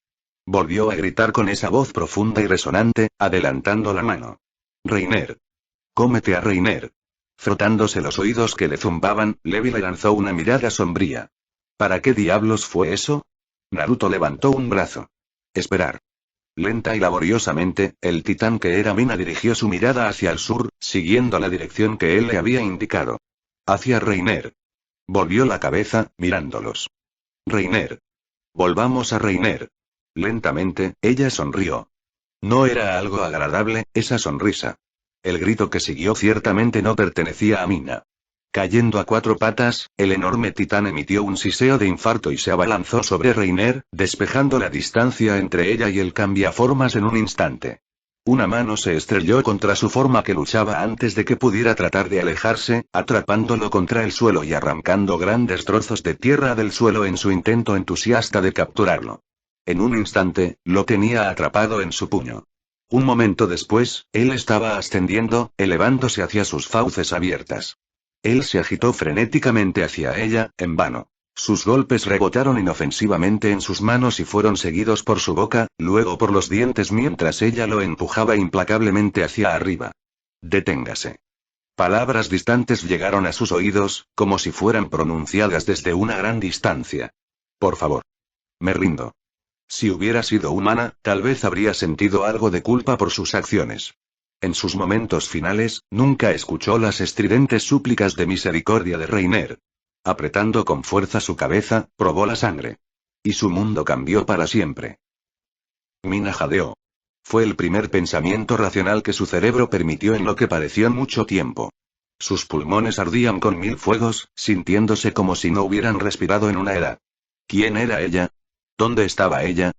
Volvió a gritar con esa voz profunda y resonante, adelantando la mano. Reiner. Cómete a Reiner. Frotándose los oídos que le zumbaban, Levi le lanzó una mirada sombría. ¿Para qué diablos fue eso? Naruto levantó un brazo. Esperar. Lenta y laboriosamente, el titán que era Mina dirigió su mirada hacia el sur, siguiendo la dirección que él le había indicado. Hacia Reiner. Volvió la cabeza, mirándolos. Reiner. Volvamos a Reiner. Lentamente, ella sonrió. No era algo agradable, esa sonrisa. El grito que siguió ciertamente no pertenecía a Mina. Cayendo a cuatro patas, el enorme titán emitió un siseo de infarto y se abalanzó sobre Reiner, despejando la distancia entre ella y el cambiaformas en un instante. Una mano se estrelló contra su forma que luchaba antes de que pudiera tratar de alejarse, atrapándolo contra el suelo y arrancando grandes trozos de tierra del suelo en su intento entusiasta de capturarlo. En un instante, lo tenía atrapado en su puño. Un momento después, él estaba ascendiendo, elevándose hacia sus fauces abiertas. Él se agitó frenéticamente hacia ella, en vano. Sus golpes rebotaron inofensivamente en sus manos y fueron seguidos por su boca, luego por los dientes mientras ella lo empujaba implacablemente hacia arriba. Deténgase. Palabras distantes llegaron a sus oídos, como si fueran pronunciadas desde una gran distancia. Por favor. Me rindo. Si hubiera sido humana, tal vez habría sentido algo de culpa por sus acciones. En sus momentos finales, nunca escuchó las estridentes súplicas de misericordia de Reiner. Apretando con fuerza su cabeza, probó la sangre. Y su mundo cambió para siempre. Mina jadeó. Fue el primer pensamiento racional que su cerebro permitió en lo que pareció mucho tiempo. Sus pulmones ardían con mil fuegos, sintiéndose como si no hubieran respirado en una era. ¿Quién era ella? ¿Dónde estaba ella?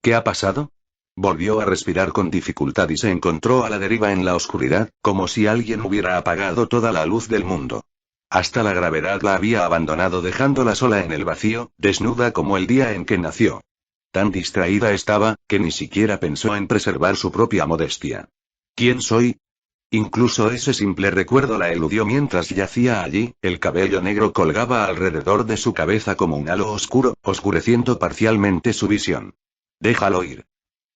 ¿Qué ha pasado? Volvió a respirar con dificultad y se encontró a la deriva en la oscuridad, como si alguien hubiera apagado toda la luz del mundo. Hasta la gravedad la había abandonado dejándola sola en el vacío, desnuda como el día en que nació. Tan distraída estaba, que ni siquiera pensó en preservar su propia modestia. ¿Quién soy? Incluso ese simple recuerdo la eludió mientras yacía allí, el cabello negro colgaba alrededor de su cabeza como un halo oscuro, oscureciendo parcialmente su visión. Déjalo ir.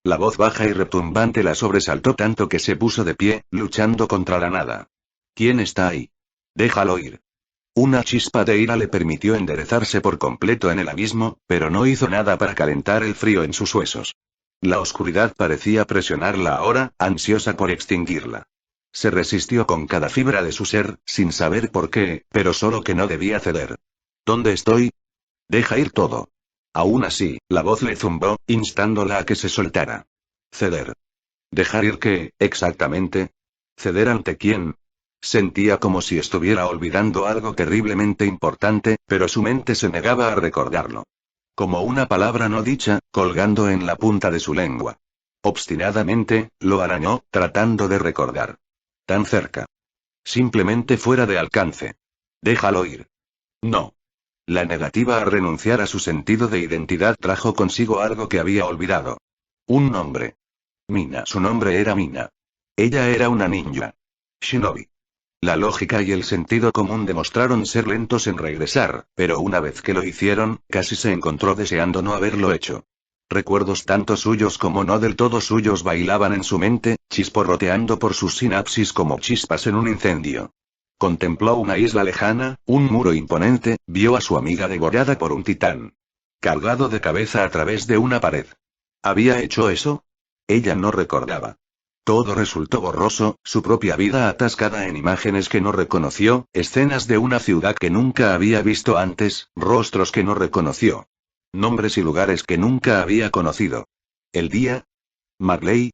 La voz baja y retumbante la sobresaltó tanto que se puso de pie, luchando contra la nada. ¿Quién está ahí? Déjalo ir. Una chispa de ira le permitió enderezarse por completo en el abismo, pero no hizo nada para calentar el frío en sus huesos. La oscuridad parecía presionarla ahora, ansiosa por extinguirla. Se resistió con cada fibra de su ser, sin saber por qué, pero solo que no debía ceder. ¿Dónde estoy? Deja ir todo. Aún así, la voz le zumbó, instándola a que se soltara. Ceder. ¿Dejar ir qué, exactamente? ¿Ceder ante quién? Sentía como si estuviera olvidando algo terriblemente importante, pero su mente se negaba a recordarlo. Como una palabra no dicha, colgando en la punta de su lengua. Obstinadamente, lo arañó, tratando de recordar. Tan cerca. Simplemente fuera de alcance. Déjalo ir. No. La negativa a renunciar a su sentido de identidad trajo consigo algo que había olvidado. Un nombre. Mina. Su nombre era Mina. Ella era una ninja. Shinobi. La lógica y el sentido común demostraron ser lentos en regresar, pero una vez que lo hicieron, casi se encontró deseando no haberlo hecho. Recuerdos tanto suyos como no del todo suyos bailaban en su mente, chisporroteando por sus sinapsis como chispas en un incendio. Contempló una isla lejana, un muro imponente, vio a su amiga devorada por un titán. Cargado de cabeza a través de una pared. ¿Había hecho eso? Ella no recordaba. Todo resultó borroso, su propia vida atascada en imágenes que no reconoció, escenas de una ciudad que nunca había visto antes, rostros que no reconoció. Nombres y lugares que nunca había conocido. ¿El día? ¿Marley?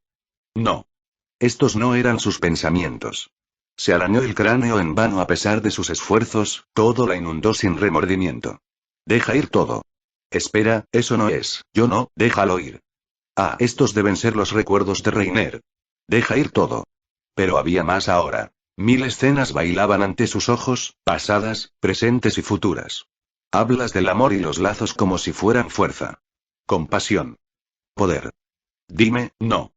No. Estos no eran sus pensamientos. Se arañó el cráneo en vano a pesar de sus esfuerzos, todo la inundó sin remordimiento. Deja ir todo. Espera, eso no es, yo no, déjalo ir. Ah, estos deben ser los recuerdos de Reiner. Deja ir todo. Pero había más ahora. 1000 escenas bailaban ante sus ojos, pasadas, presentes y futuras. Hablas del amor y los lazos como si fueran fuerza. Compasión. Poder. Dime, no.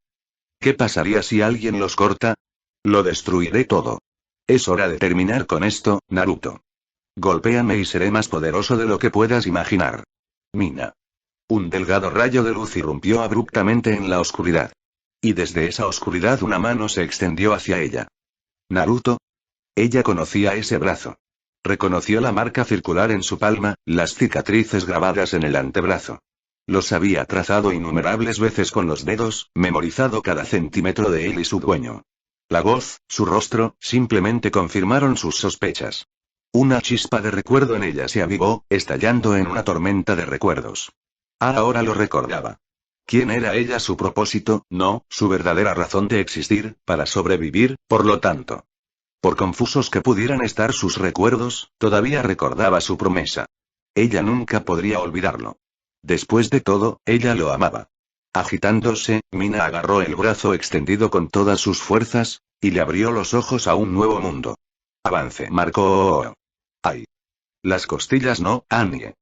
¿Qué pasaría si alguien los corta? Lo destruiré todo. Es hora de terminar con esto, Naruto. Golpéame y seré más poderoso de lo que puedas imaginar. Mina. Un delgado rayo de luz irrumpió abruptamente en la oscuridad. Y desde esa oscuridad una mano se extendió hacia ella. ¿Naruto? Ella conocía ese brazo. Reconoció la marca circular en su palma, las cicatrices grabadas en el antebrazo. Los había trazado innumerables veces con los dedos, memorizado cada centímetro de él y su dueño. La voz, su rostro, simplemente confirmaron sus sospechas. Una chispa de recuerdo en ella se avivó, estallando en una tormenta de recuerdos. Ahora lo recordaba. ¿Quién era ella? Su propósito, no, su verdadera razón de existir, para sobrevivir, por lo tanto. Por confusos que pudieran estar sus recuerdos, todavía recordaba su promesa. Ella nunca podría olvidarlo. Después de todo, ella lo amaba. Agitándose, Mina agarró el brazo extendido con todas sus fuerzas, y le abrió los ojos a un nuevo mundo. Avance, marcó. ¡Ay! Las costillas no, Annie.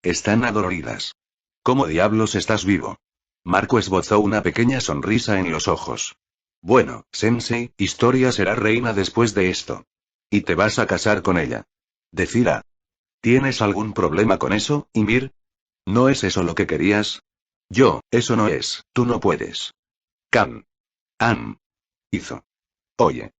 Están adoloridas. ¿Cómo diablos estás vivo? Marco esbozó una pequeña sonrisa en los ojos. Bueno, Sensei, Historia será reina después de esto. Y te vas a casar con ella. Decida. ¿Tienes algún problema con eso, Ymir? ¿No es eso lo que querías? Eso no es, tú no puedes. Kan. Hizo. Oye.